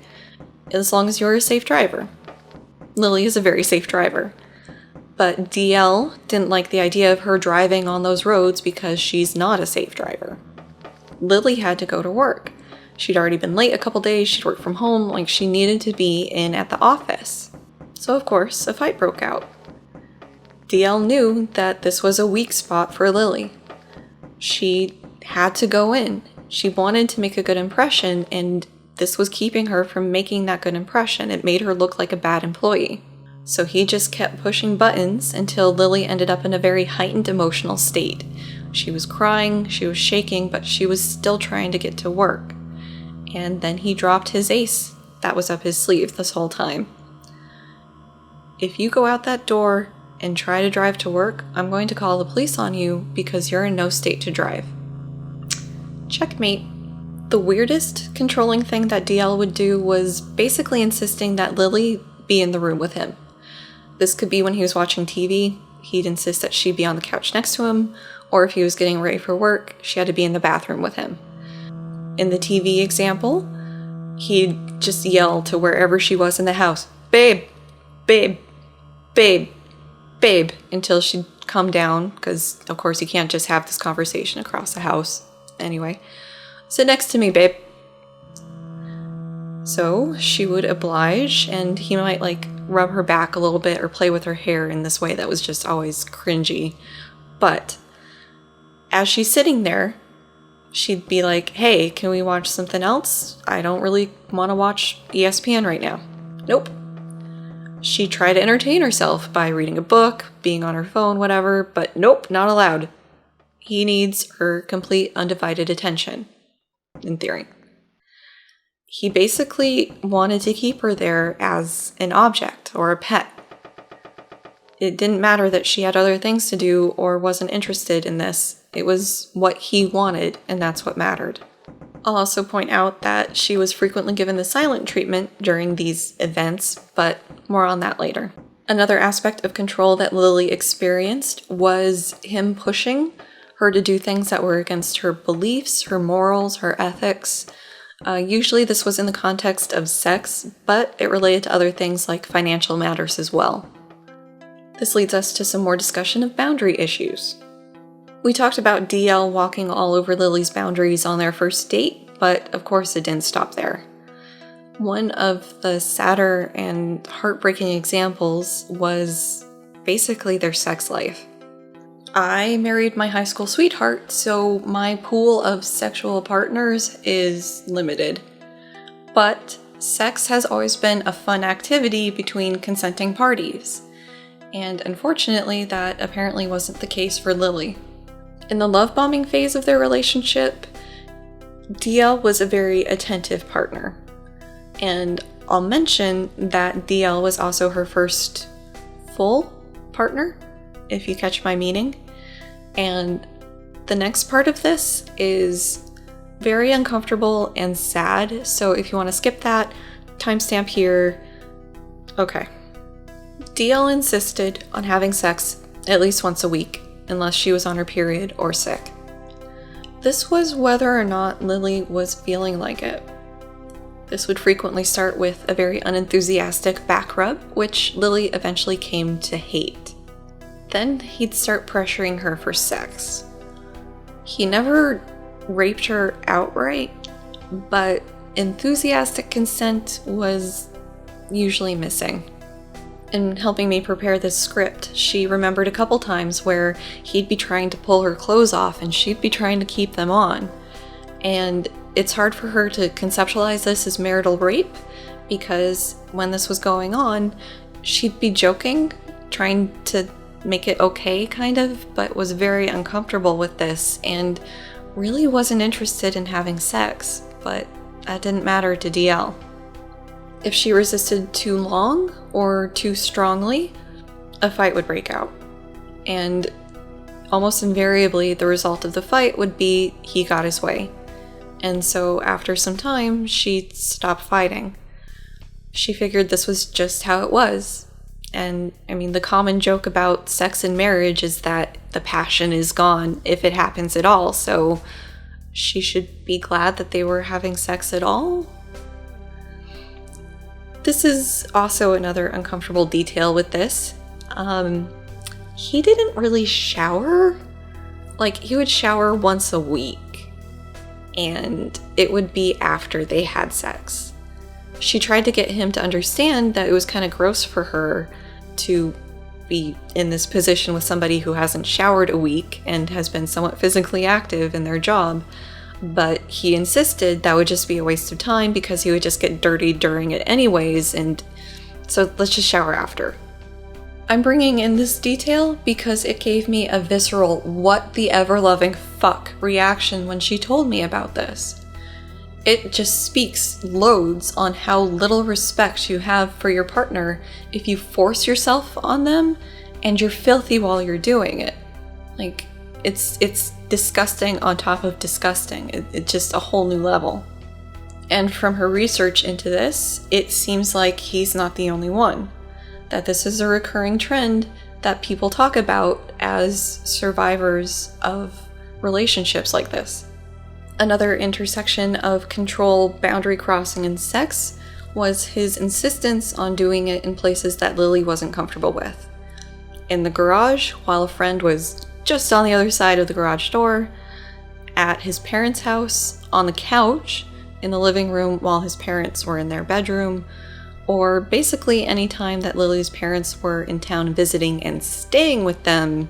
as long as you're a safe driver. Lily is a very safe driver. But DL didn't like the idea of her driving on those roads because she's not a safe driver. Lily had to go to work. She'd already been late a couple days, she'd worked from home, like she needed to be in at the office. So of course, a fight broke out. DL knew that this was a weak spot for Lily. She had to go in. She wanted to make a good impression, and this was keeping her from making that good impression. It made her look like a bad employee. So he just kept pushing buttons until Lily ended up in a very heightened emotional state. She was crying, she was shaking, but she was still trying to get to work. And then he dropped his ace that was up his sleeve this whole time. If you go out that door and try to drive to work, I'm going to call the police on you because you're in no state to drive. Checkmate. The weirdest controlling thing that DL would do was basically insisting that Lily be in the room with him. This could be when he was watching TV, he'd insist that she be on the couch next to him, or if he was getting ready for work, she had to be in the bathroom with him. In the TV example, he'd just yell to wherever she was in the house, "Babe, babe, babe, babe," until she'd come down, because of course you can't just have this conversation across the house. Anyway, "Sit next to me, babe." So she would oblige, and he might rub her back a little bit or play with her hair in this way that was just always cringy. But as she's sitting there, she'd be like, "Hey, can we watch something else? I don't really want to watch ESPN right now." Nope. She'd try to entertain herself by reading a book, being on her phone, whatever, but nope, not allowed. He needs her complete undivided attention, in theory. He basically wanted to keep her there as an object or a pet. It didn't matter that she had other things to do or wasn't interested in this. It was what he wanted, and that's what mattered. I'll also point out that she was frequently given the silent treatment during these events, but more on that later. Another aspect of control that Lily experienced was him pushing her to do things that were against her beliefs, her morals, her ethics. Usually this was in the context of sex, but it related to other things like financial matters as well. This leads us to some more discussion of boundary issues. We talked about DL walking all over Lily's boundaries on their first date, but of course it didn't stop there. One of the sadder and heartbreaking examples was basically their sex life. I married my high school sweetheart, so my pool of sexual partners is limited. But sex has always been a fun activity between consenting parties. And unfortunately, that apparently wasn't the case for Lily. In the love bombing phase of their relationship, DL was a very attentive partner. And I'll mention that DL was also her first full partner, if you catch my meaning. And the next part of this is very uncomfortable and sad, so if you want to skip that, timestamp here. Okay. DL insisted on having sex at least once a week, unless she was on her period or sick. This was whether or not Lily was feeling like it. This would frequently start with a very unenthusiastic back rub, which Lily eventually came to hate. Then he'd start pressuring her for sex. He never raped her outright, but enthusiastic consent was usually missing. In helping me prepare this script, she remembered a couple times where he'd be trying to pull her clothes off and she'd be trying to keep them on. And it's hard for her to conceptualize this as marital rape because when this was going on, she'd be joking, trying to make it okay, kind of, but was very uncomfortable with this and really wasn't interested in having sex, but that didn't matter to DL. If she resisted too long or too strongly, a fight would break out. And almost invariably, the result of the fight would be he got his way. And so after some time, she stopped fighting. She figured this was just how it was. And I mean, the common joke about sex in marriage is that the passion is gone if it happens at all. So she should be glad that they were having sex at all. This is also another uncomfortable detail with this. He didn't really shower. Like, he would shower once a week, and it would be after they had sex. She tried to get him to understand that it was kind of gross for her to be in this position with somebody who hasn't showered a week and has been somewhat physically active in their job, but he insisted that would just be a waste of time because he would just get dirty during it anyways, and so let's just shower after. I'm bringing in this detail because it gave me a visceral what the ever-loving fuck reaction when she told me about this. It just speaks loads on how little respect you have for your partner if you force yourself on them and you're filthy while you're doing it. Like, it's disgusting on top of disgusting. It's just a whole new level. And from her research into this, it seems like he's not the only one. That this is a recurring trend that people talk about as survivors of relationships like this. Another intersection of control, boundary crossing, and sex was his insistence on doing it in places that Lily wasn't comfortable with. In the garage, while a friend was just on the other side of the garage door, at his parents' house, on the couch, in the living room while his parents were in their bedroom, or basically any time that Lily's parents were in town visiting and staying with them,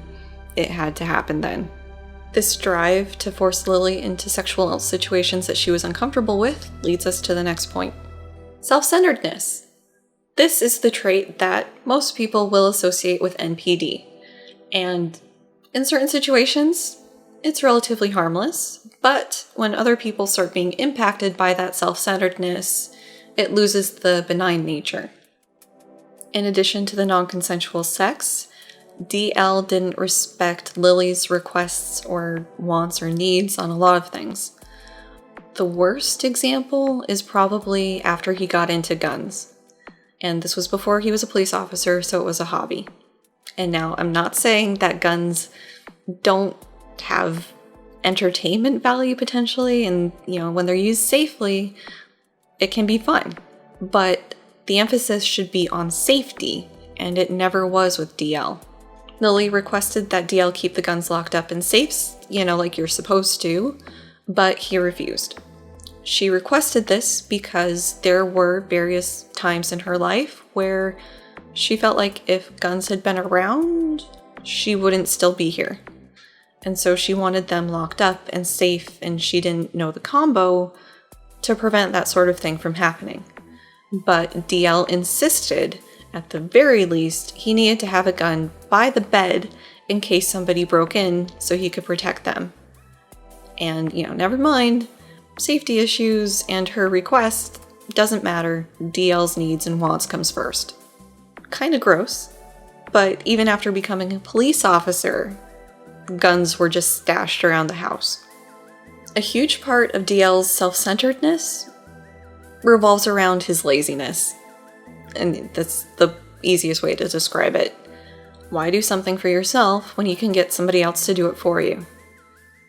it had to happen then. This drive to force Lily into sexual situations that she was uncomfortable with leads us to the next point. Self-centeredness. This is the trait that most people will associate with NPD. And in certain situations, it's relatively harmless, but when other people start being impacted by that self-centeredness, it loses the benign nature. In addition to the non-consensual sex, DL didn't respect Lily's requests or wants or needs on a lot of things. The worst example is probably after he got into guns. And this was before he was a police officer, so it was a hobby. And now, I'm not saying that guns don't have entertainment value potentially, and, when they're used safely, it can be fun. But the emphasis should be on safety, and it never was with DL. Lily requested that DL keep the guns locked up in safes, like you're supposed to, but he refused. She requested this because there were various times in her life where she felt like if guns had been around, she wouldn't still be here. And so she wanted them locked up and safe, and she didn't know the combo to prevent that sort of thing from happening. But DL insisted, at the very least, he needed to have a gun by the bed in case somebody broke in so he could protect them. And, never mind, safety issues and her request doesn't matter. DL's needs and wants comes first. Kinda gross, but even after becoming a police officer, guns were just stashed around the house. A huge part of DL's self-centeredness revolves around his laziness. And that's the easiest way to describe it. Why do something for yourself when you can get somebody else to do it for you?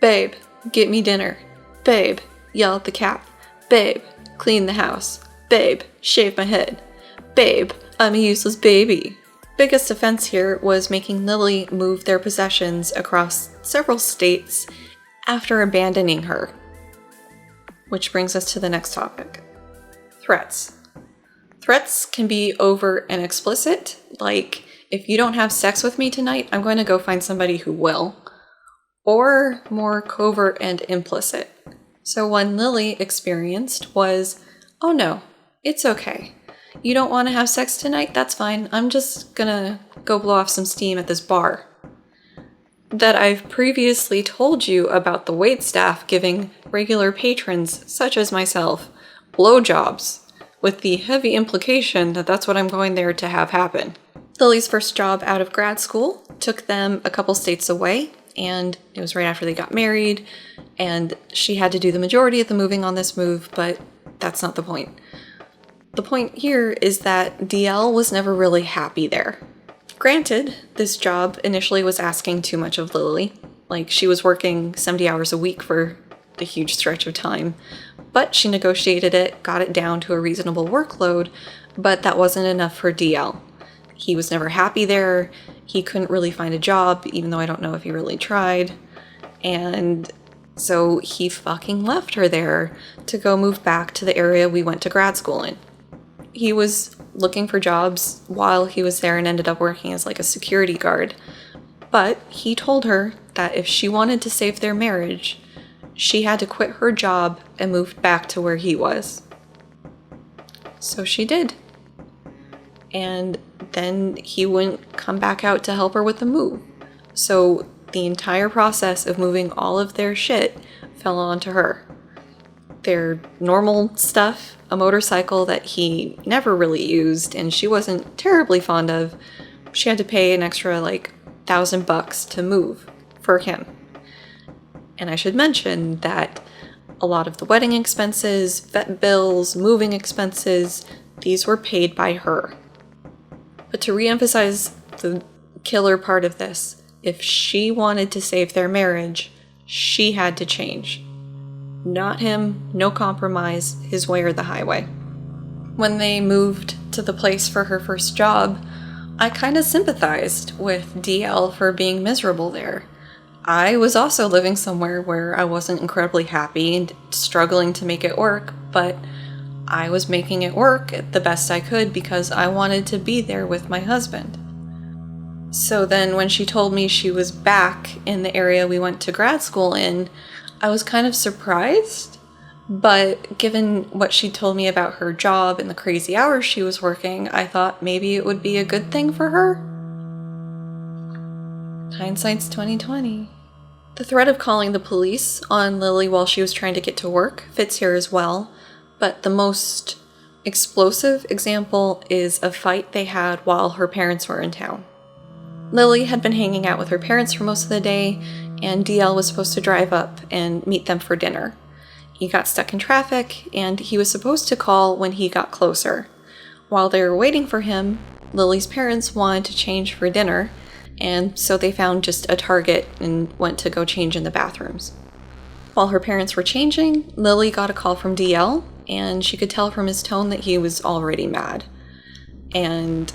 Babe, get me dinner. Babe, yell at the cat. Babe, clean the house. Babe, shave my head. Babe, I'm a useless baby. Biggest offense here was making Lily move their possessions across several states after abandoning her. Which brings us to the next topic. Threats. Threats can be overt and explicit, like, if you don't have sex with me tonight, I'm going to go find somebody who will. Or more covert and implicit. So one Lily experienced was, oh no, it's okay. You don't want to have sex tonight? That's fine. I'm just gonna go blow off some steam at this bar. That I've previously told you about the waitstaff giving regular patrons, such as myself, blowjobs, with the heavy implication that that's what I'm going there to have happen. Lily's first job out of grad school took them a couple states away, and it was right after they got married, and she had to do the majority of the moving on this move, but that's not the point. The point here is that DL was never really happy there. Granted, this job initially was asking too much of Lily. Like, she was working 70 hours a week for a huge stretch of time, but she negotiated it, got it down to a reasonable workload, but that wasn't enough for DL. He was never happy there. He couldn't really find a job, even though I don't know if he really tried. And so he fucking left her there to go move back to the area we went to grad school in. He was looking for jobs while he was there and ended up working as like a security guard. But he told her that if she wanted to save their marriage, she had to quit her job and move back to where he was. So she did. And then he wouldn't come back out to help her with the move. So the entire process of moving all of their shit fell onto her. Their normal stuff, a motorcycle that he never really used and she wasn't terribly fond of, she had to pay an extra like $1,000 to move for him. And I should mention that a lot of the wedding expenses, vet bills, moving expenses, these were paid by her. But to reemphasize the killer part of this, if she wanted to save their marriage, she had to change. Not him, no compromise, his way or the highway. When they moved to the place for her first job, I kind of sympathized with DL for being miserable there. I was also living somewhere where I wasn't incredibly happy and struggling to make it work, but I was making it work the best I could because I wanted to be there with my husband. So then when she told me she was back in the area we went to grad school in, I was kind of surprised, but given what she told me about her job and the crazy hours she was working, I thought maybe it would be a good thing for her. Hindsight's 2020. The threat of calling the police on Lily while she was trying to get to work fits here as well, but the most explosive example is a fight they had while her parents were in town. Lily had been hanging out with her parents for most of the day, and DL was supposed to drive up and meet them for dinner. He got stuck in traffic, and he was supposed to call when he got closer. While they were waiting for him, Lily's parents wanted to change for dinner, and so they found just a Target and went to go change in the bathrooms. While her parents were changing, Lily got a call from DL, and she could tell from his tone that he was already mad. And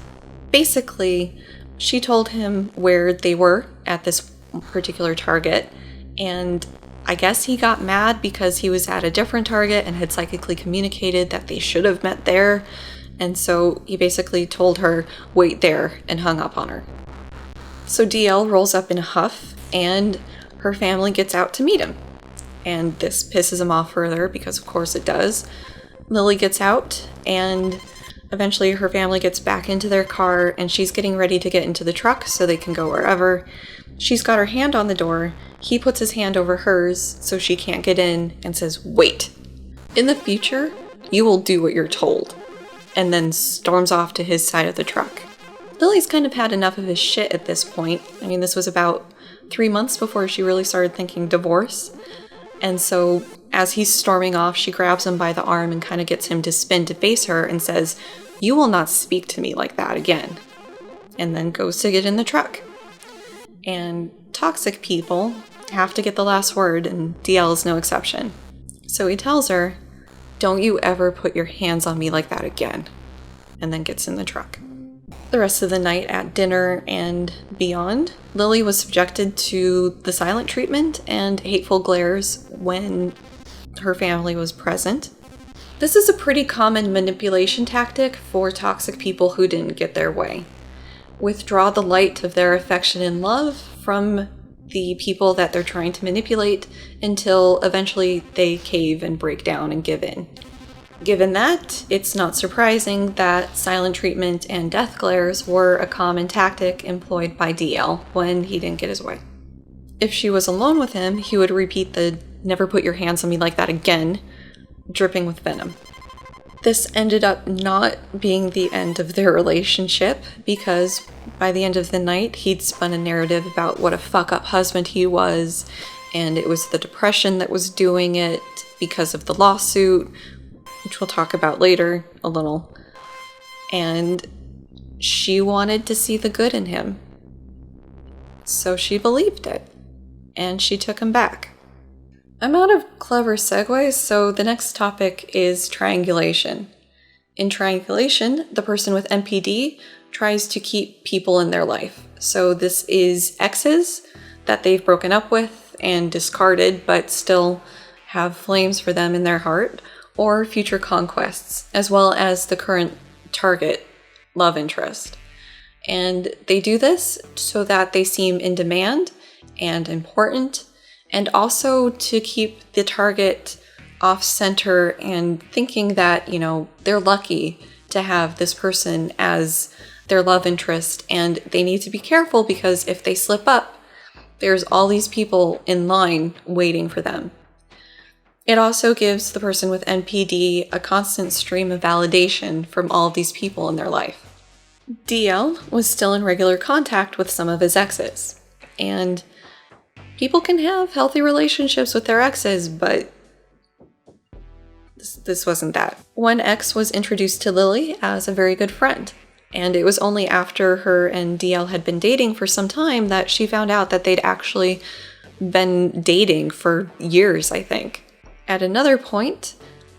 basically, she told him where they were at this particular Target, and I guess he got mad because he was at a different Target and had psychically communicated that they should have met there, and so he basically told her, wait there, and hung up on her. So DL rolls up in a huff, and her family gets out to meet him. And this pisses him off further, because of course it does. Lily gets out, and eventually her family gets back into their car, and she's getting ready to get into the truck so they can go wherever. She's got her hand on the door. He puts his hand over hers so she can't get in and says, wait. In the future, you will do what you're told. And then storms off to his side of the truck. Lily's kind of had enough of his shit at this point. I mean, this was about 3 months before she really started thinking divorce. And so as he's storming off, she grabs him by the arm and kind of gets him to spin to face her and says, you will not speak to me like that again. And then goes to get in the truck. And toxic people have to get the last word, and DL is no exception. So he tells her, don't you ever put your hands on me like that again. And then gets in the truck. The rest of the night at dinner and beyond, Lily was subjected to the silent treatment and hateful glares when her family was present. This is a pretty common manipulation tactic for toxic people who didn't get their way. Withdraw the light of their affection and love from the people that they're trying to manipulate until eventually they cave and break down and give in. Given that, it's not surprising that silent treatment and death glares were a common tactic employed by DL when he didn't get his way. If she was alone with him, he would repeat the "never put your hands on me like that again," dripping with venom. This ended up not being the end of their relationship because by the end of the night, he'd spun a narrative about what a fuck-up husband he was, and it was the depression that was doing it because of the lawsuit, which we'll talk about later a little. And she wanted to see the good in him. So she believed it. And she took him back. I'm out of clever segues, so the next topic is triangulation. In triangulation, the person with NPD tries to keep people in their life. So this is exes that they've broken up with and discarded, but still have flames for them in their heart, or future conquests, as well as the current target love interest. And they do this so that they seem in demand and important, and also to keep the target off center and thinking that, they're lucky to have this person as their love interest, and they need to be careful because if they slip up, there's all these people in line waiting for them. It also gives the person with NPD a constant stream of validation from all of these people in their life. DL was still in regular contact with some of his exes, and people can have healthy relationships with their exes, but this wasn't that. One ex was introduced to Lily as a very good friend, and it was only after her and DL had been dating for some time that she found out that they'd actually been dating for years, I think. At another point,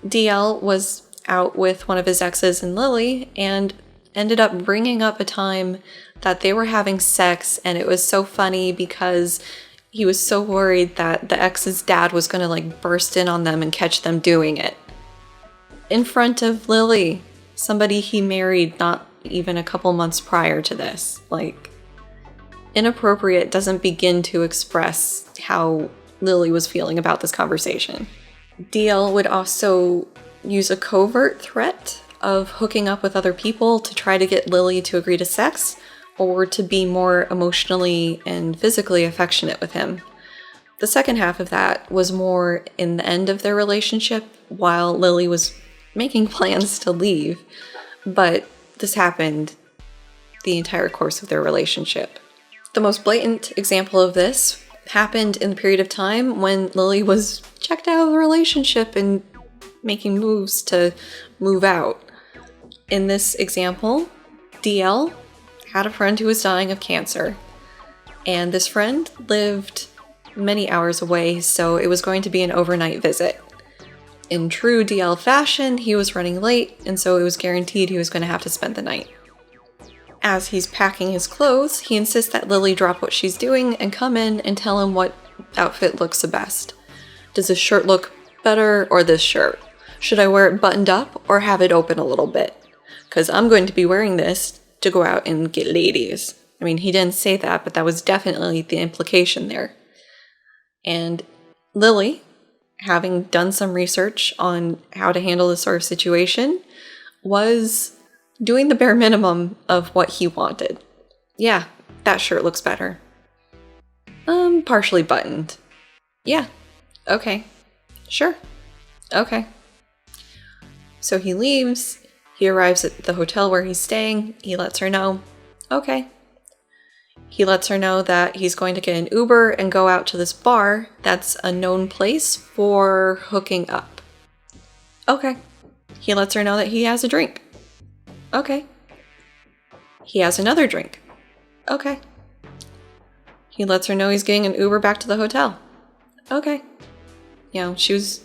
DL was out with one of his exes and Lily and ended up bringing up a time that they were having sex, and it was so funny because he was so worried that the ex's dad was going to burst in on them and catch them doing it. In front of Lily, somebody he married not even a couple months prior to this. Inappropriate doesn't begin to express how Lily was feeling about this conversation. DL would also use a covert threat of hooking up with other people to try to get Lily to agree to sex or to be more emotionally and physically affectionate with him. The second half of that was more in the end of their relationship while Lily was making plans to leave, but this happened the entire course of their relationship. The most blatant example of this happened in the period of time when Lily was checked out of the relationship and making moves to move out. In this example, DL had a friend who was dying of cancer, and this friend lived many hours away, so it was going to be an overnight visit. In true DL fashion, he was running late, and so it was guaranteed he was going to have to spend the night. As he's packing his clothes, he insists that Lily drop what she's doing and come in and tell him what outfit looks the best. Does this shirt look better or this shirt? Should I wear it buttoned up or have it open a little bit? Because I'm going to be wearing this to go out and get ladies. I mean, he didn't say that, but that was definitely the implication there. And Lily, having done some research on how to handle this sort of situation, was doing the bare minimum of what he wanted. Yeah, that shirt looks better. Partially buttoned. Yeah, okay. Sure. Okay. So he leaves. He arrives at the hotel where he's staying. He lets her know. Okay. He lets her know that he's going to get an Uber and go out to this bar that's a known place for hooking up. Okay. He lets her know that he has a drink. Okay. He has another drink. Okay. He lets her know he's getting an Uber back to the hotel. Okay. She was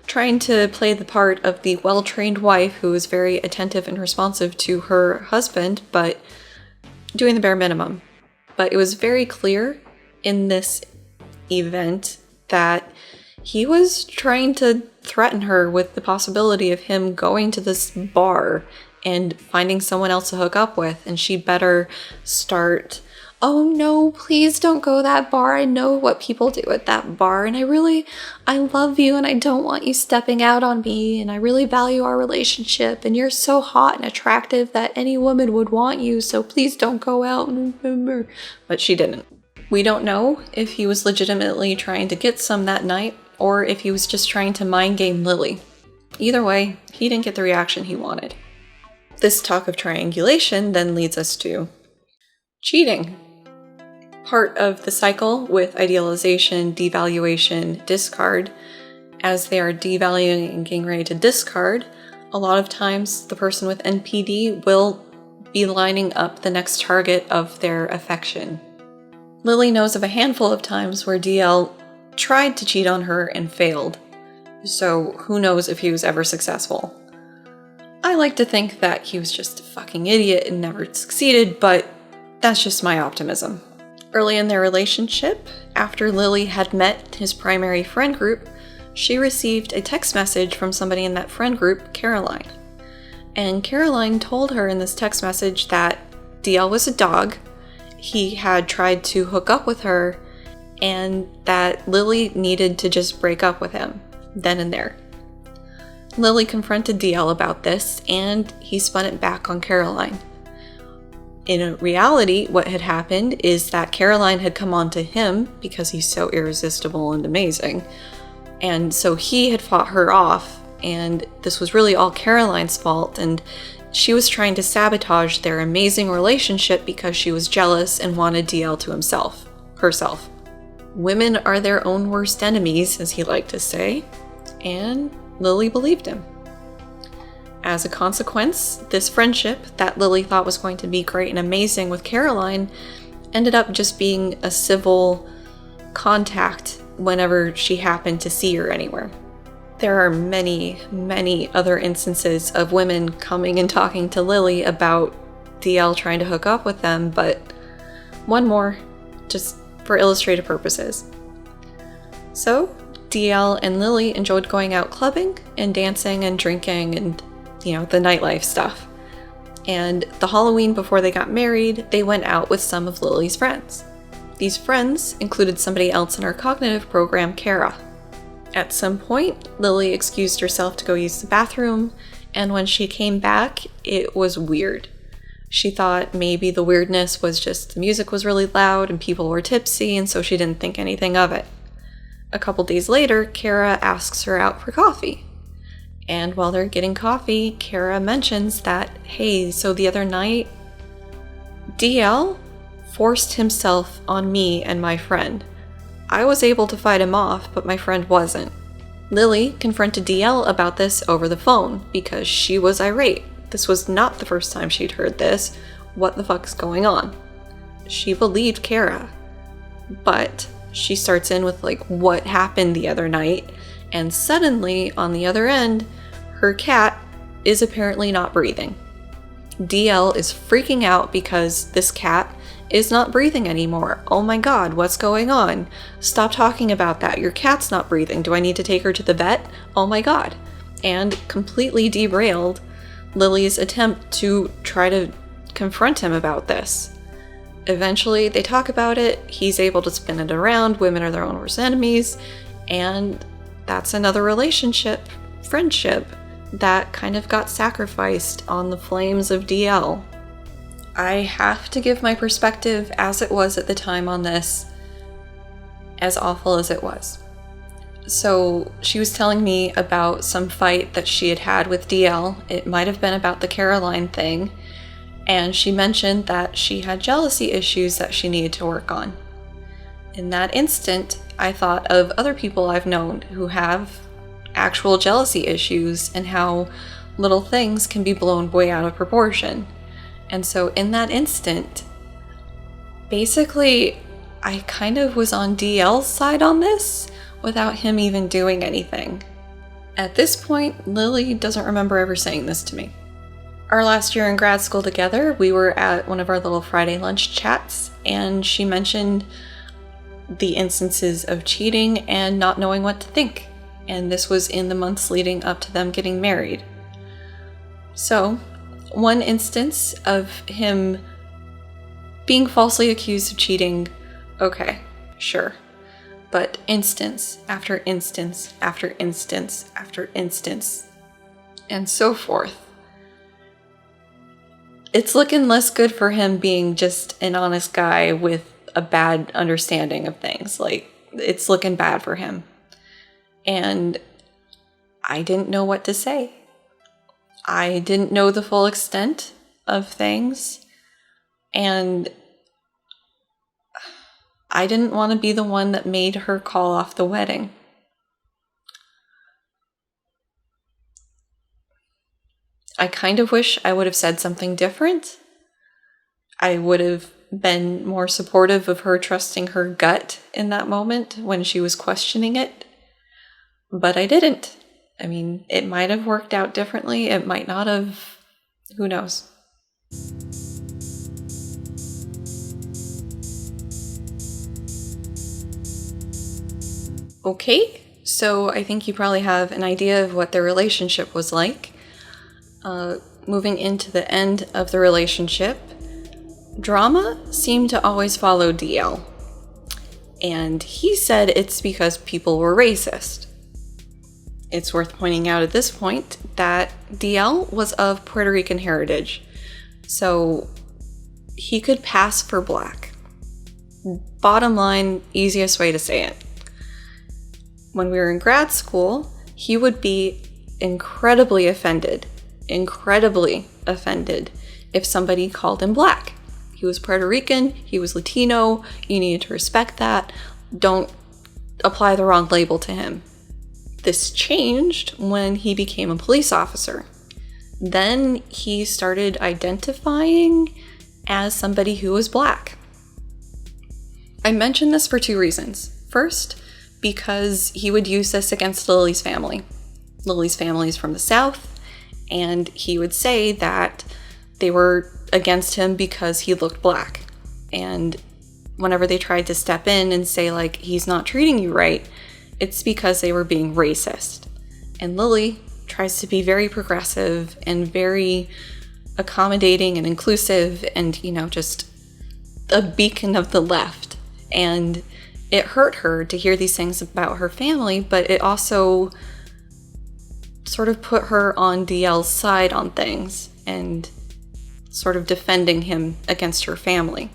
trying to play the part of the well-trained wife who was very attentive and responsive to her husband, but doing the bare minimum. But it was very clear in this event that he was trying to threaten her with the possibility of him going to this bar and finding someone else to hook up with, and she better start, oh no, please don't go to that bar. I know what people do at that bar, and I love you, and I don't want you stepping out on me, and I really value our relationship, and you're so hot and attractive that any woman would want you, so please don't go out. But she didn't. We don't know if he was legitimately trying to get some that night, or if he was just trying to mind game Lily. Either way, he didn't get the reaction he wanted. This talk of triangulation then leads us to cheating. Part of the cycle with idealization, devaluation, discard. As they are devaluing and getting ready to discard, A lot of times, the person with NPD will be lining up the next target of their affection. Lily knows of a handful of times where DL tried to cheat on her and failed, so who knows if he was ever successful. I like to think that he was just a fucking idiot and never succeeded, but that's just my optimism. Early in their relationship, after Lily had met his primary friend group, she received a text message from somebody in that friend group, Caroline. And Caroline told her in this text message that DL was a dog, he had tried to hook up with her, and that Lily needed to just break up with him, then and there. Lily confronted DL about this, and he spun it back on Caroline. In reality, what had happened is that Caroline had come on to him because he's so irresistible and amazing, and so he had fought her off, and this was really all Caroline's fault, and she was trying to sabotage their amazing relationship because she was jealous and wanted DL to herself. Women are their own worst enemies, as he liked to say, and Lily believed him. As a consequence, this friendship that Lily thought was going to be great and amazing with Caroline ended up just being a civil contact whenever she happened to see her anywhere. There are many, many other instances of women coming and talking to Lily about DL trying to hook up with them, but one more, just for illustrative purposes. So, DL and Lily enjoyed going out clubbing and dancing and drinking and, the nightlife stuff. And the Halloween before they got married, they went out with some of Lily's friends. These friends included somebody else in our cognitive program, Kara. At some point, Lily excused herself to go use the bathroom, and when she came back, it was weird. She thought maybe the weirdness was just the music was really loud and people were tipsy, and so she didn't think anything of it. A couple days later, Kara asks her out for coffee. And while they're getting coffee, Kara mentions that, hey, so the other night, DL forced himself on me and my friend. I was able to fight him off, but my friend wasn't. Lily confronted DL about this over the phone because she was irate. This was not the first time she'd heard this. What the fuck is going on? She believed Kara, but she starts in with what happened the other night, and suddenly, on the other end, her cat is apparently not breathing. DL is freaking out because this cat is not breathing anymore. Oh my god, what's going on? Stop talking about that. Your cat's not breathing. Do I need to take her to the vet? Oh my god. And completely derailed Lily's attempt to try to confront him about this. Eventually, they talk about it. He's able to spin it around. Women are their own worst enemies. And that's another friendship, that kind of got sacrificed on the flames of DL. I have to give my perspective as it was at the time on this, as awful as it was. So she was telling me about some fight that she had had with DL. It might have been about the Caroline thing. And she mentioned that she had jealousy issues that she needed to work on. In that instant, I thought of other people I've known who have actual jealousy issues and how little things can be blown way out of proportion. And so in that instant, basically, I kind of was on DL's side on this without him even doing anything. At this point, Lily doesn't remember ever saying this to me. Our last year in grad school together, we were at one of our little Friday lunch chats, and she mentioned the instances of cheating and not knowing what to think. And this was in the months leading up to them getting married. So, one instance of him being falsely accused of cheating, okay, sure. But instance after instance after instance after instance, and so forth. It's looking less good for him being just an honest guy with a bad understanding of things. It's looking bad for him. And I didn't know what to say. I didn't know the full extent of things. And I didn't want to be the one that made her call off the wedding. I kind of wish I would have said something different. I would have been more supportive of her trusting her gut in that moment when she was questioning it. But I didn't. I mean, it might have worked out differently. It might not have. Who knows? Okay, so I think you probably have an idea of what their relationship was like. Moving into the end of the relationship, drama seemed to always follow DL. And he said it's because people were racist. It's worth pointing out at this point that DL was of Puerto Rican heritage, so he could pass for black. Bottom line, easiest way to say it. When we were in grad school, he would be incredibly offended if somebody called him black. He was Puerto Rican, he was Latino, you needed to respect that. Don't apply the wrong label to him. This changed when he became a police officer. Then he started identifying as somebody who was black. I mention this for two reasons. First, because he would use this against Lily's family. Lily's family is from the South, and he would say that they were against him because he looked black. And whenever they tried to step in and say, like, he's not treating you right, it's because they were being racist. And Lily tries to be very progressive and very accommodating and inclusive and, just a beacon of the left. And it hurt her to hear these things about her family, but it also sort of put her on DL's side on things and sort of defending him against her family.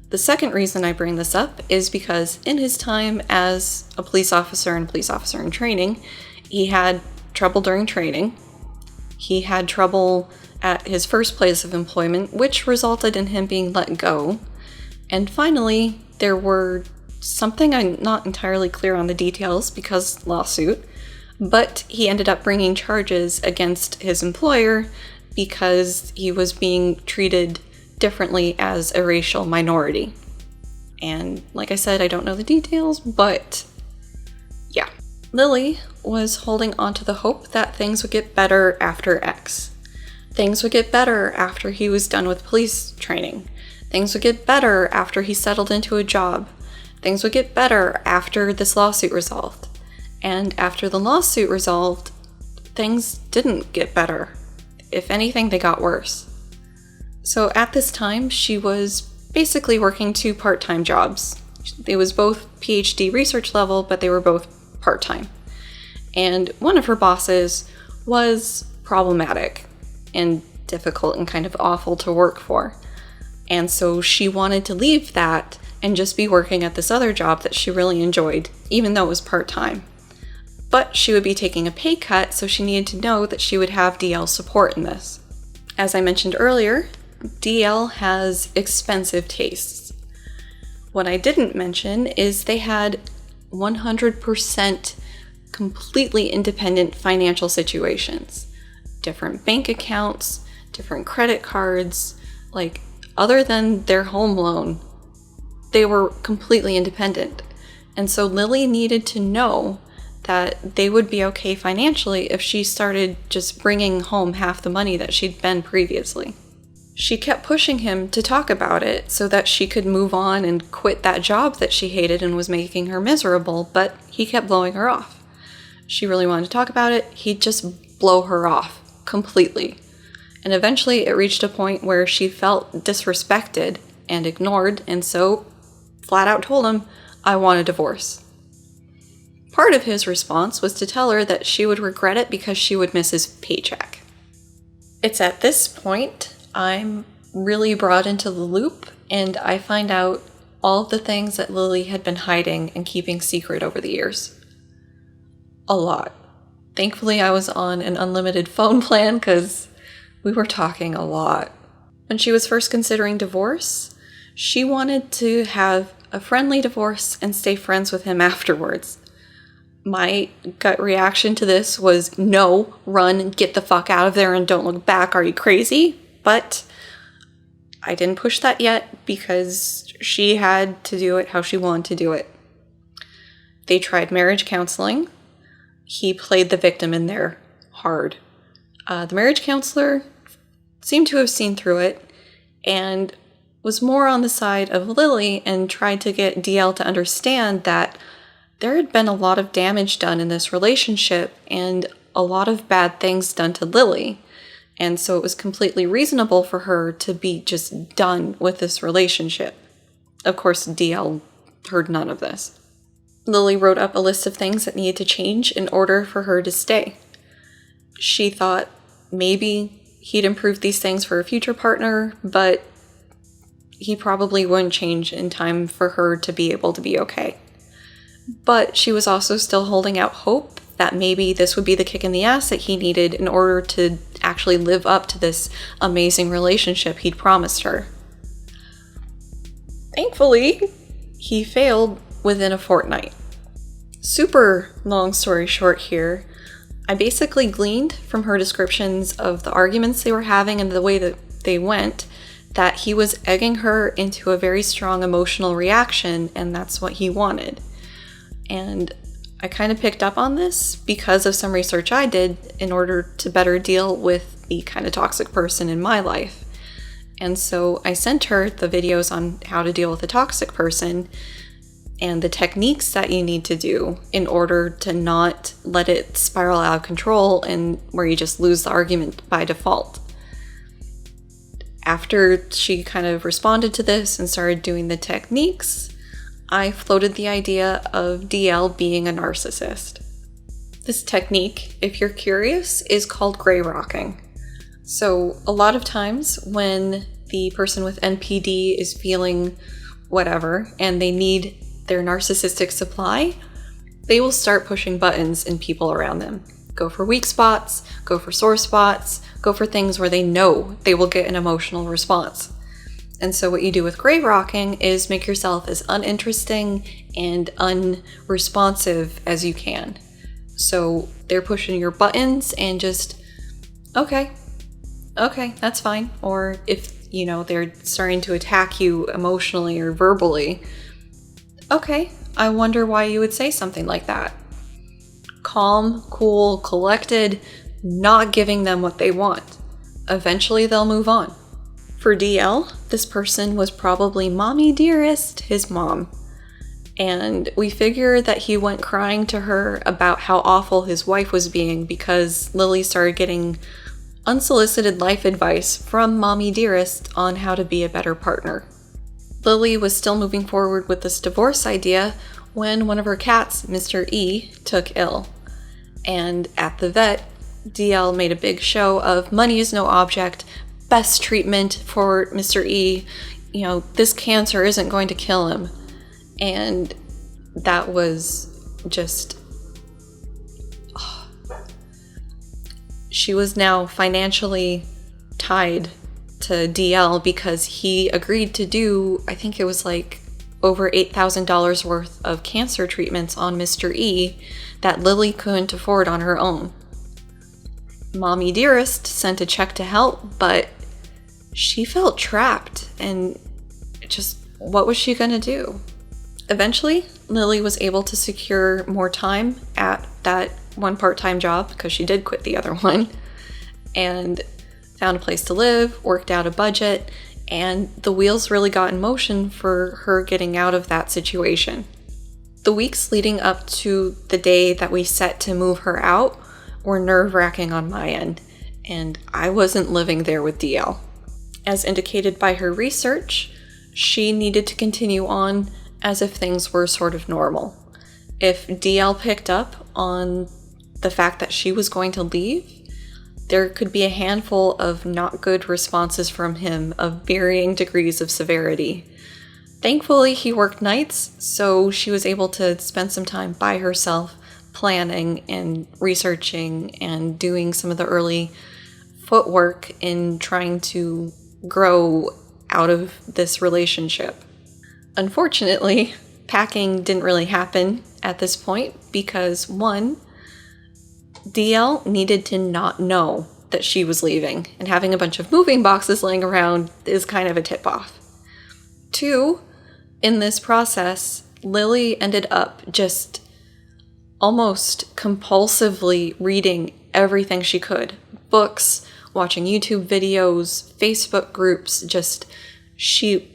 The second reason I bring this up is because in his time as a police officer and police officer in training, he had trouble during training. He had trouble at his first place of employment, which resulted in him being let go. And finally, there were something I'm not entirely clear on the details because lawsuit, but he ended up bringing charges against his employer because he was being treated differently as a racial minority. And like I said, I don't know the details, but yeah. Lily was holding on to the hope that things would get better after X. Things would get better after he was done with police training. Things would get better after he settled into a job. Things would get better after this lawsuit resolved. And after the lawsuit resolved, things didn't get better. If anything, they got worse. So at this time, she was basically working two part-time jobs. It was both PhD research level, but they were both part-time. And one of her bosses was problematic and difficult and kind of awful to work for. And so she wanted to leave that and just be working at this other job that she really enjoyed, even though it was part-time. But she would be taking a pay cut, so she needed to know that she would have DL's support in this. As I mentioned earlier, DL has expensive tastes. What I didn't mention is they had 100% completely independent financial situations. Different bank accounts, different credit cards, other than their home loan, they were completely independent. And so Lily needed to know that they would be okay financially if she started just bringing home half the money that she'd been previously. She kept pushing him to talk about it so that she could move on and quit that job that she hated and was making her miserable, but he kept blowing her off. She really wanted to talk about it, he'd just blow her off completely. And eventually it reached a point where she felt disrespected and ignored, and so flat out told him, "I want a divorce." Part of his response was to tell her that she would regret it because she would miss his paycheck. It's at this point I'm really brought into the loop, and I find out all of the things that Lily had been hiding and keeping secret over the years. A lot. Thankfully, I was on an unlimited phone plan because we were talking a lot. When she was first considering divorce, she wanted to have a friendly divorce and stay friends with him afterwards. My gut reaction to this was, no, run, get the fuck out of there and don't look back. Are you crazy? But I didn't push that yet because she had to do it how she wanted to do it. They tried marriage counseling. He played the victim in there hard. The marriage counselor seemed to have seen through it and was more on the side of Lily and tried to get DL to understand that there had been a lot of damage done in this relationship and a lot of bad things done to Lily. And so it was completely reasonable for her to be just done with this relationship. Of course, DL heard none of this. Lily wrote up a list of things that needed to change in order for her to stay. She thought maybe he'd improve these things for a future partner, but he probably wouldn't change in time for her to be able to be okay. But she was also still holding out hope that maybe this would be the kick in the ass that he needed in order to actually live up to this amazing relationship he'd promised her. Thankfully, he failed within a fortnight. Super long story short here, I basically gleaned from her descriptions of the arguments they were having and the way that they went that he was egging her into a very strong emotional reaction, and that's what he wanted. And I kind of picked up on this because of some research I did in order to better deal with the kind of toxic person in my life. And so I sent her the videos on how to deal with a toxic person and the techniques that you need to do in order to not let it spiral out of control and where you just lose the argument by default. After she kind of responded to this and started doing the techniques, I floated the idea of DL being a narcissist. This technique, if you're curious, is called gray rocking. So a lot of times when the person with NPD is feeling whatever and they need their narcissistic supply, they will start pushing buttons in people around them. Go for weak spots, go for sore spots, go for things where they know they will get an emotional response. And so what you do with gray rocking is make yourself as uninteresting and unresponsive as you can. So they're pushing your buttons and just, okay, that's fine. Or if, they're starting to attack you emotionally or verbally, okay, I wonder why you would say something like that. Calm, cool, collected, not giving them what they want. Eventually they'll move on. For DL, this person was probably Mommy Dearest, his mom. And we figure that he went crying to her about how awful his wife was being because Lily started getting unsolicited life advice from Mommy Dearest on how to be a better partner. Lily was still moving forward with this divorce idea when one of her cats, Mr. E, took ill. And at the vet, DL made a big show of money is no object, best treatment for Mr. E, this cancer isn't going to kill him. And that was just... She was now financially tied to DL because he agreed to do, I think it was like over $8,000 worth of cancer treatments on Mr. E that Lily couldn't afford on her own. Mommy Dearest sent a check to help, but she felt trapped and just, what was she gonna do? Eventually, Lily was able to secure more time at that one part-time job because she did quit the other one and found a place to live, worked out a budget, and the wheels really got in motion for her getting out of that situation. The weeks leading up to the day that we set to move her out were nerve-wracking on my end, and I wasn't living there with DL. As indicated by her research, she needed to continue on as if things were sort of normal. If DL picked up on the fact that she was going to leave, there could be a handful of not good responses from him of varying degrees of severity. Thankfully, he worked nights, so she was able to spend some time by herself, planning and researching and doing some of the early footwork in trying to grow out of this relationship. Unfortunately, packing didn't really happen at this point because, one, DL needed to not know that she was leaving, and having a bunch of moving boxes laying around is kind of a tip-off. Two, in this process, Lily ended up just almost compulsively reading everything she could. Books, watching YouTube videos, Facebook groups, she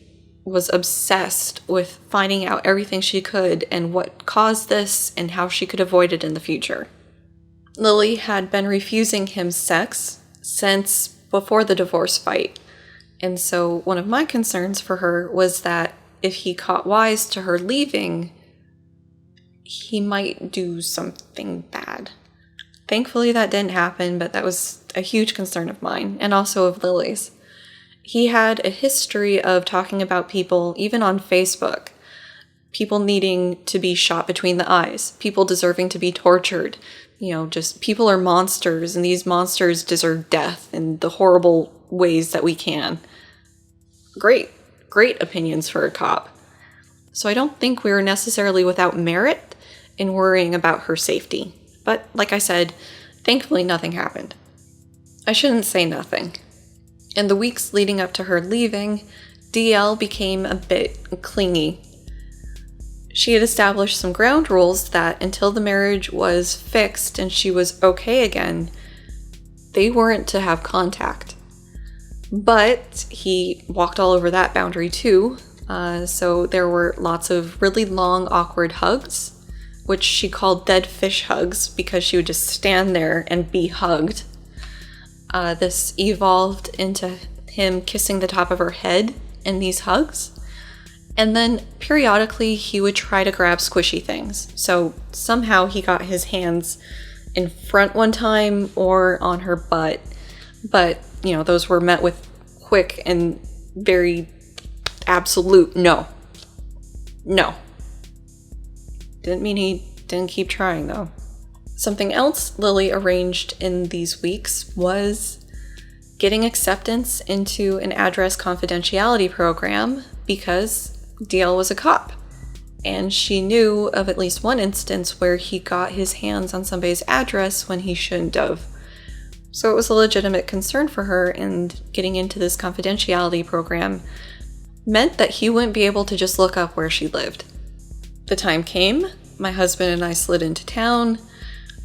was obsessed with finding out everything she could and what caused this and how she could avoid it in the future. Lily had been refusing him sex since before the divorce fight, and so one of my concerns for her was that if he caught wise to her leaving, he might do something bad. Thankfully that didn't happen, but that was a huge concern of mine, and also of Lily's. He had a history of talking about people, even on Facebook, people needing to be shot between the eyes, people deserving to be tortured, just people are monsters, and these monsters deserve death in the horrible ways that we can. Great opinions for a cop. So I don't think we were necessarily without merit in worrying about her safety. But like I said, thankfully nothing happened. I shouldn't say nothing. In the weeks leading up to her leaving, DL became a bit clingy. She had established some ground rules that until the marriage was fixed and she was okay again, they weren't to have contact. But he walked all over that boundary too, so there were lots of really long, awkward hugs, which she called dead fish hugs because she would just stand there and be hugged. This evolved into him kissing the top of her head in these hugs. And then periodically he would try to grab squishy things. So somehow he got his hands in front one time or on her butt. But, those were met with quick and very absolute no. No. Didn't mean he didn't keep trying though. Something else Lily arranged in these weeks was getting acceptance into an address confidentiality program because DL was a cop, and she knew of at least one instance where he got his hands on somebody's address when he shouldn't have. So it was a legitimate concern for her, and getting into this confidentiality program meant that he wouldn't be able to just look up where she lived. The time came, my husband and I slid into town,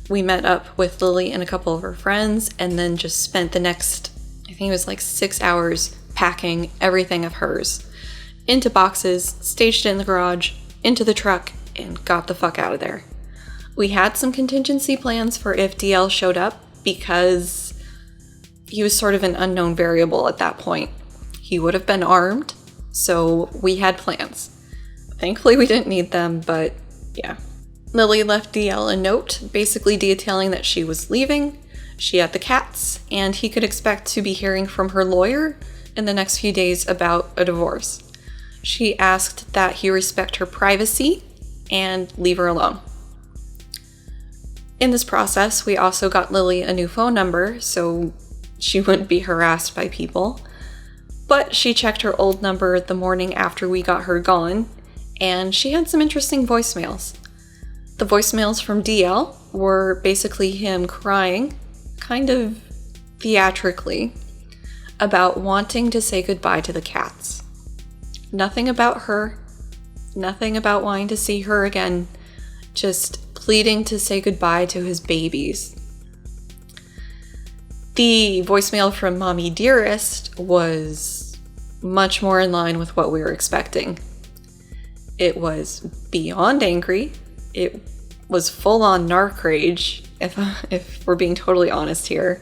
we met up with Lily and a couple of her friends, and then just spent the next, I think it was like 6 hours, packing everything of hers into boxes, staged it in the garage, into the truck, and got the fuck out of there. We had some contingency plans for if DL showed up because he was sort of an unknown variable at that point. He would have been armed, so we had plans. Thankfully we didn't need them, but yeah. Lily left DL a note basically detailing that she was leaving, she had the cats, and he could expect to be hearing from her lawyer in the next few days about a divorce. She asked that he respect her privacy and leave her alone. In this process, we also got Lily a new phone number so she wouldn't be harassed by people. But she checked her old number the morning after we got her gone, and she had some interesting voicemails. The voicemails from DL were basically him crying, kind of theatrically, about wanting to say goodbye to the cats. Nothing about her, nothing about wanting to see her again, just pleading to say goodbye to his babies. The voicemail from Mommy Dearest was much more in line with what we were expecting. It was beyond angry. It was full-on narc rage, if we're being totally honest here.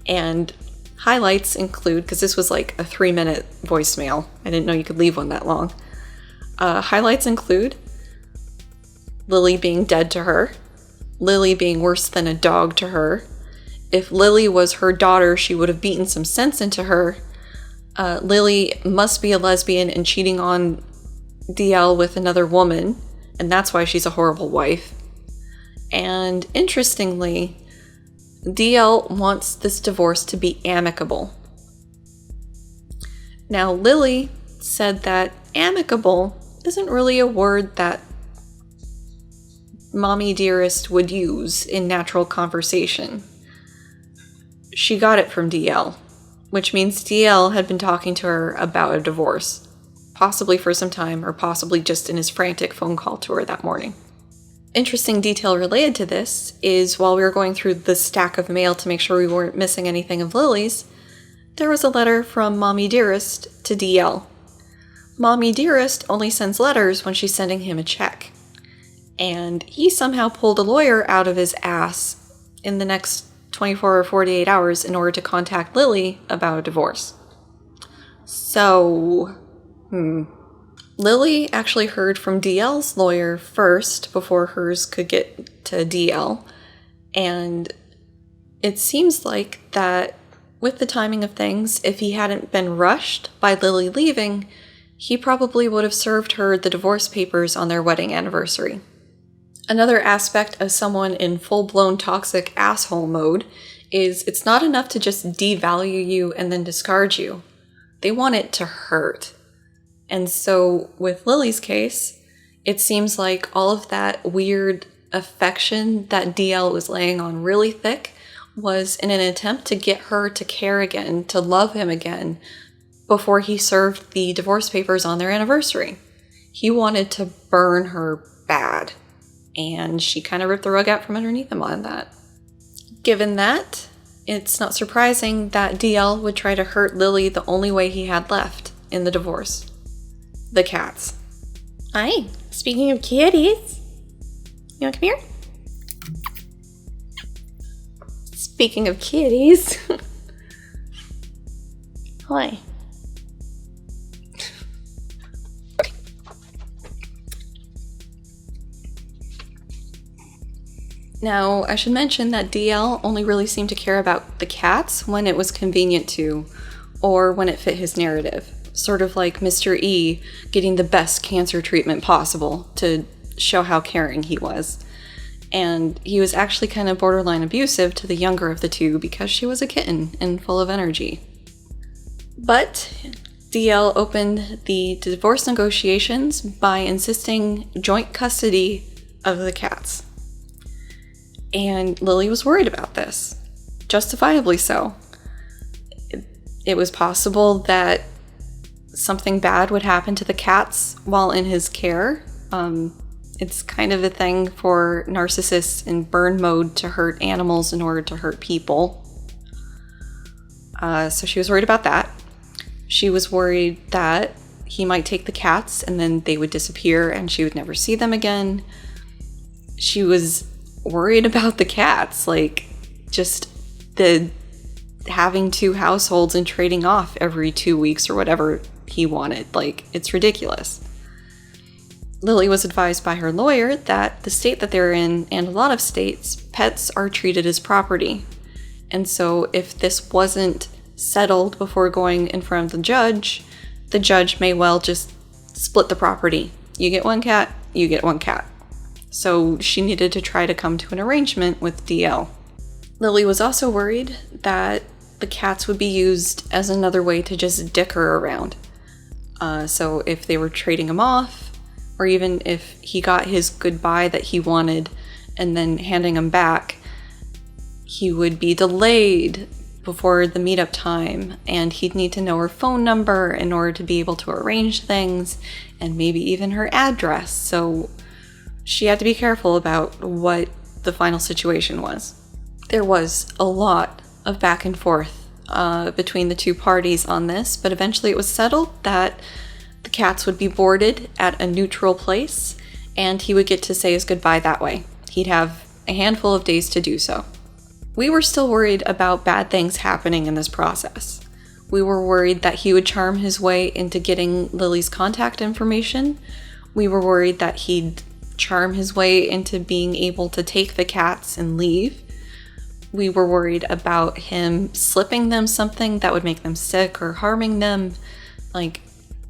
And highlights include, because this was like a 3-minute voicemail. I didn't know you could leave one that long. Highlights include Lily being dead to her, Lily being worse than a dog to her. If Lily was her daughter, she would have beaten some sense into her. Lily must be a lesbian and cheating on DL with another woman, and that's why she's a horrible wife. And interestingly, DL wants this divorce to be amicable. Now, Lily said that amicable isn't really a word that Mommy Dearest would use in natural conversation. She got it from DL, which means DL had been talking to her about a divorce, possibly for some time, or possibly just in his frantic phone call to her that morning. Interesting detail related to this is while we were going through the stack of mail to make sure we weren't missing anything of Lily's, there was a letter from Mommy Dearest to DL. Mommy Dearest only sends letters when she's sending him a check. And he somehow pulled a lawyer out of his ass in the next 24 or 48 hours in order to contact Lily about a divorce. So, Lily actually heard from DL's lawyer first before hers could get to DL. And it seems like that with the timing of things, if he hadn't been rushed by Lily leaving, he probably would have served her the divorce papers on their wedding anniversary. Another aspect of someone in full-blown toxic asshole mode is it's not enough to just devalue you and then discard you. They want it to hurt. And so with Lily's case, it seems like all of that weird affection that DL was laying on really thick was in an attempt to get her to care again, to love him again, before he served the divorce papers on their anniversary. He wanted to burn her bad. And she kind of ripped the rug out from underneath him on that. Given that, it's not surprising that DL would try to hurt Lily the only way he had left in the divorce. The cats. Hi, speaking of kitties, you wanna come here? Speaking of kitties. Hi. Now, I should mention that DL only really seemed to care about the cats when it was convenient to, or when it fit his narrative. Sort of like Mr. E getting the best cancer treatment possible to show how caring he was. And he was actually kind of borderline abusive to the younger of the two because she was a kitten and full of energy. But DL opened the divorce negotiations by insisting joint custody of the cats. And Lily was worried about this, justifiably so. It was possible that something bad would happen to the cats while in his care. It's kind of a thing for narcissists in burn mode to hurt animals in order to hurt people. So she was worried about that. She was worried that he might take the cats and then they would disappear and she would never see them again. She was worried about the cats, like just the having two households and trading off every 2 weeks or whatever he wanted. Like, it's ridiculous. Lily was advised by her lawyer that the state that they're in, and a lot of states, pets are treated as property. And so if this wasn't settled before going in front of the judge may well just split the property. You get one cat, you get one cat. So she needed to try to come to an arrangement with DL. Lily was also worried that the cats would be used as another way to just dick her around. So if they were trading him off, or even if he got his goodbye that he wanted and then handing him back, he would be delayed before the meetup time, and he'd need to know her phone number in order to be able to arrange things, and maybe even her address. So she had to be careful about what the final situation was. There was a lot of back and forth between the two parties on this, but eventually it was settled that the cats would be boarded at a neutral place, and he would get to say his goodbye that way. He'd have a handful of days to do so. We were still worried about bad things happening in this process. We were worried that he would charm his way into getting Lily's contact information. We were worried that he'd charm his way into being able to take the cats and leave. We were worried about him slipping them something that would make them sick or harming them. Like,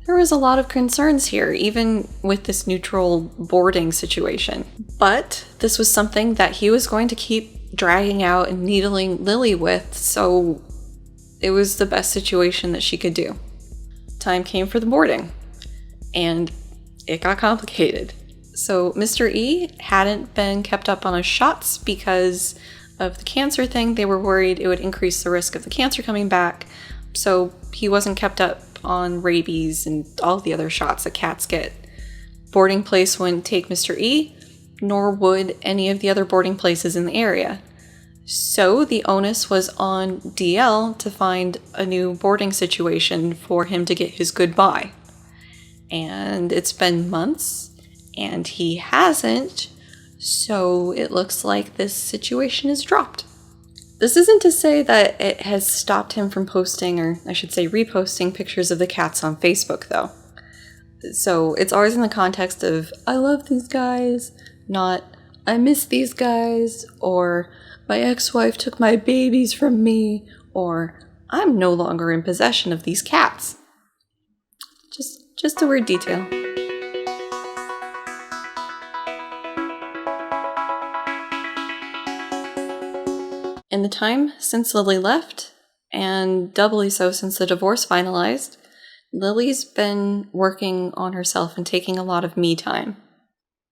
there was a lot of concerns here, even with this neutral boarding situation. But this was something that he was going to keep dragging out and needling Lily with, so it was the best situation that she could do. Time came for the boarding. And it got complicated. So Mr. E hadn't been kept up on his shots because of the cancer thing. They were worried it would increase the risk of the cancer coming back. So he wasn't kept up on rabies and all the other shots that cats get. Boarding place wouldn't take Mr. E, nor would any of the other boarding places in the area. So the onus was on DL to find a new boarding situation for him to get his goodbye. And it's been months, and he hasn't, so it looks like this situation is dropped. This isn't to say that it has stopped him from posting, or I should say reposting, pictures of the cats on Facebook, though. So it's always in the context of, I love these guys, not, I miss these guys, or my ex-wife took my babies from me, or I'm no longer in possession of these cats. Just a weird detail. In the time since Lily left, and doubly so since the divorce finalized, Lily's been working on herself and taking a lot of me time.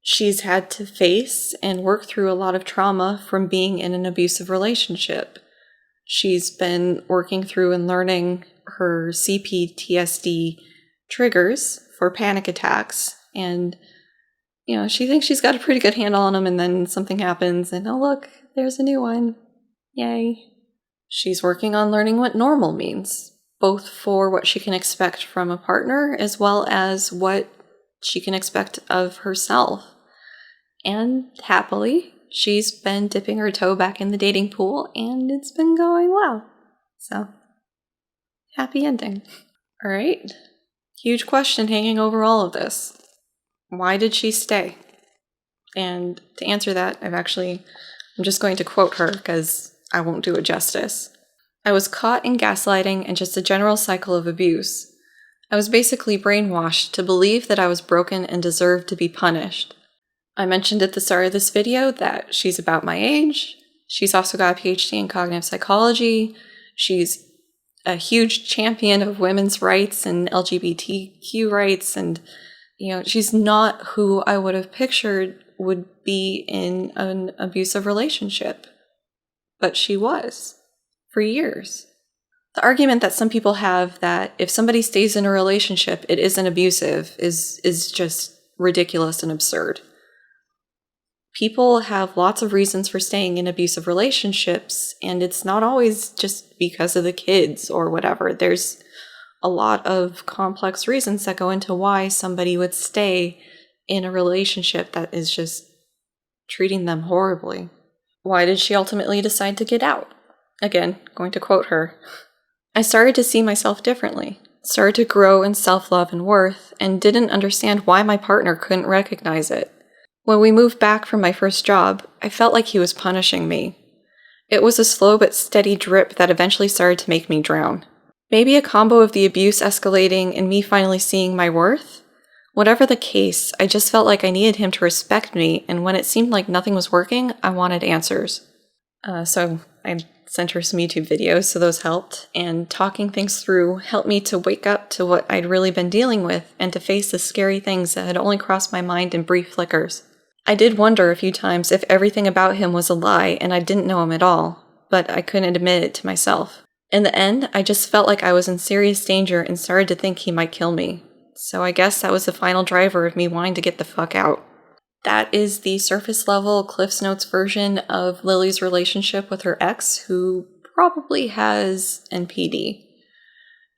She's had to face and work through a lot of trauma from being in an abusive relationship. She's been working through and learning her CPTSD triggers for panic attacks, and she thinks she's got a pretty good handle on them, and then something happens and oh look, there's a new one. Yay. She's working on learning what normal means, both for what she can expect from a partner as well as what she can expect of herself. And happily, she's been dipping her toe back in the dating pool, and it's been going well. So, happy ending. All right. Huge question hanging over all of this. Why did she stay? And to answer that, I'm just going to quote her because I won't do it justice. I was caught in gaslighting and just a general cycle of abuse. I was basically brainwashed to believe that I was broken and deserved to be punished. I mentioned at the start of this video that she's about my age. She's also got a PhD in cognitive psychology. She's a huge champion of women's rights and LGBTQ rights, and she's not who I would have pictured would be in an abusive relationship. But she was, for years. The argument that some people have that if somebody stays in a relationship, it isn't abusive is just ridiculous and absurd. People have lots of reasons for staying in abusive relationships, and it's not always just because of the kids or whatever. There's a lot of complex reasons that go into why somebody would stay in a relationship that is just treating them horribly. Why did she ultimately decide to get out? Again, going to quote her. I started to see myself differently, started to grow in self-love and worth, and didn't understand why my partner couldn't recognize it. When we moved back from my first job, I felt like he was punishing me. It was a slow but steady drip that eventually started to make me drown. Maybe a combo of the abuse escalating and me finally seeing my worth? Whatever the case, I just felt like I needed him to respect me, and when it seemed like nothing was working, I wanted answers. So I sent her some YouTube videos, so those helped, and talking things through helped me to wake up to what I'd really been dealing with and to face the scary things that had only crossed my mind in brief flickers. I did wonder a few times if everything about him was a lie and I didn't know him at all, but I couldn't admit it to myself. In the end, I just felt like I was in serious danger and started to think he might kill me. So I guess that was the final driver of me wanting to get the fuck out. That is the surface level Cliff's Notes version of Lily's relationship with her ex, who probably has NPD.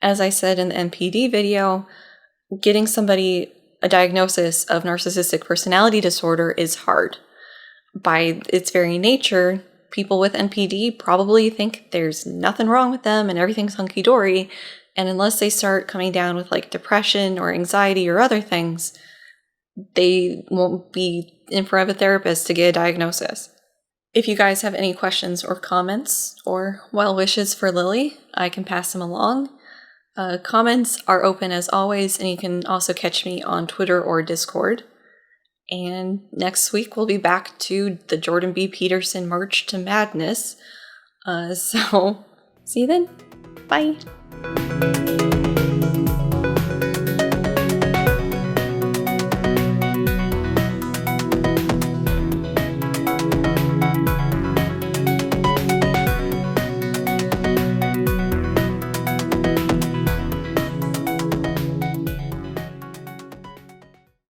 As I said in the NPD video, getting somebody a diagnosis of narcissistic personality disorder is hard. By its very nature, people with NPD probably think there's nothing wrong with them and everything's hunky-dory, and unless they start coming down with like depression or anxiety or other things, they won't be in front of a therapist to get a diagnosis. If you guys have any questions or comments or well wishes for Lily, I can pass them along. Comments are open as always, and you can also catch me on Twitter or Discord. And next week we'll be back to the Jordan B. Peterson March to Madness. So see you then. Bye.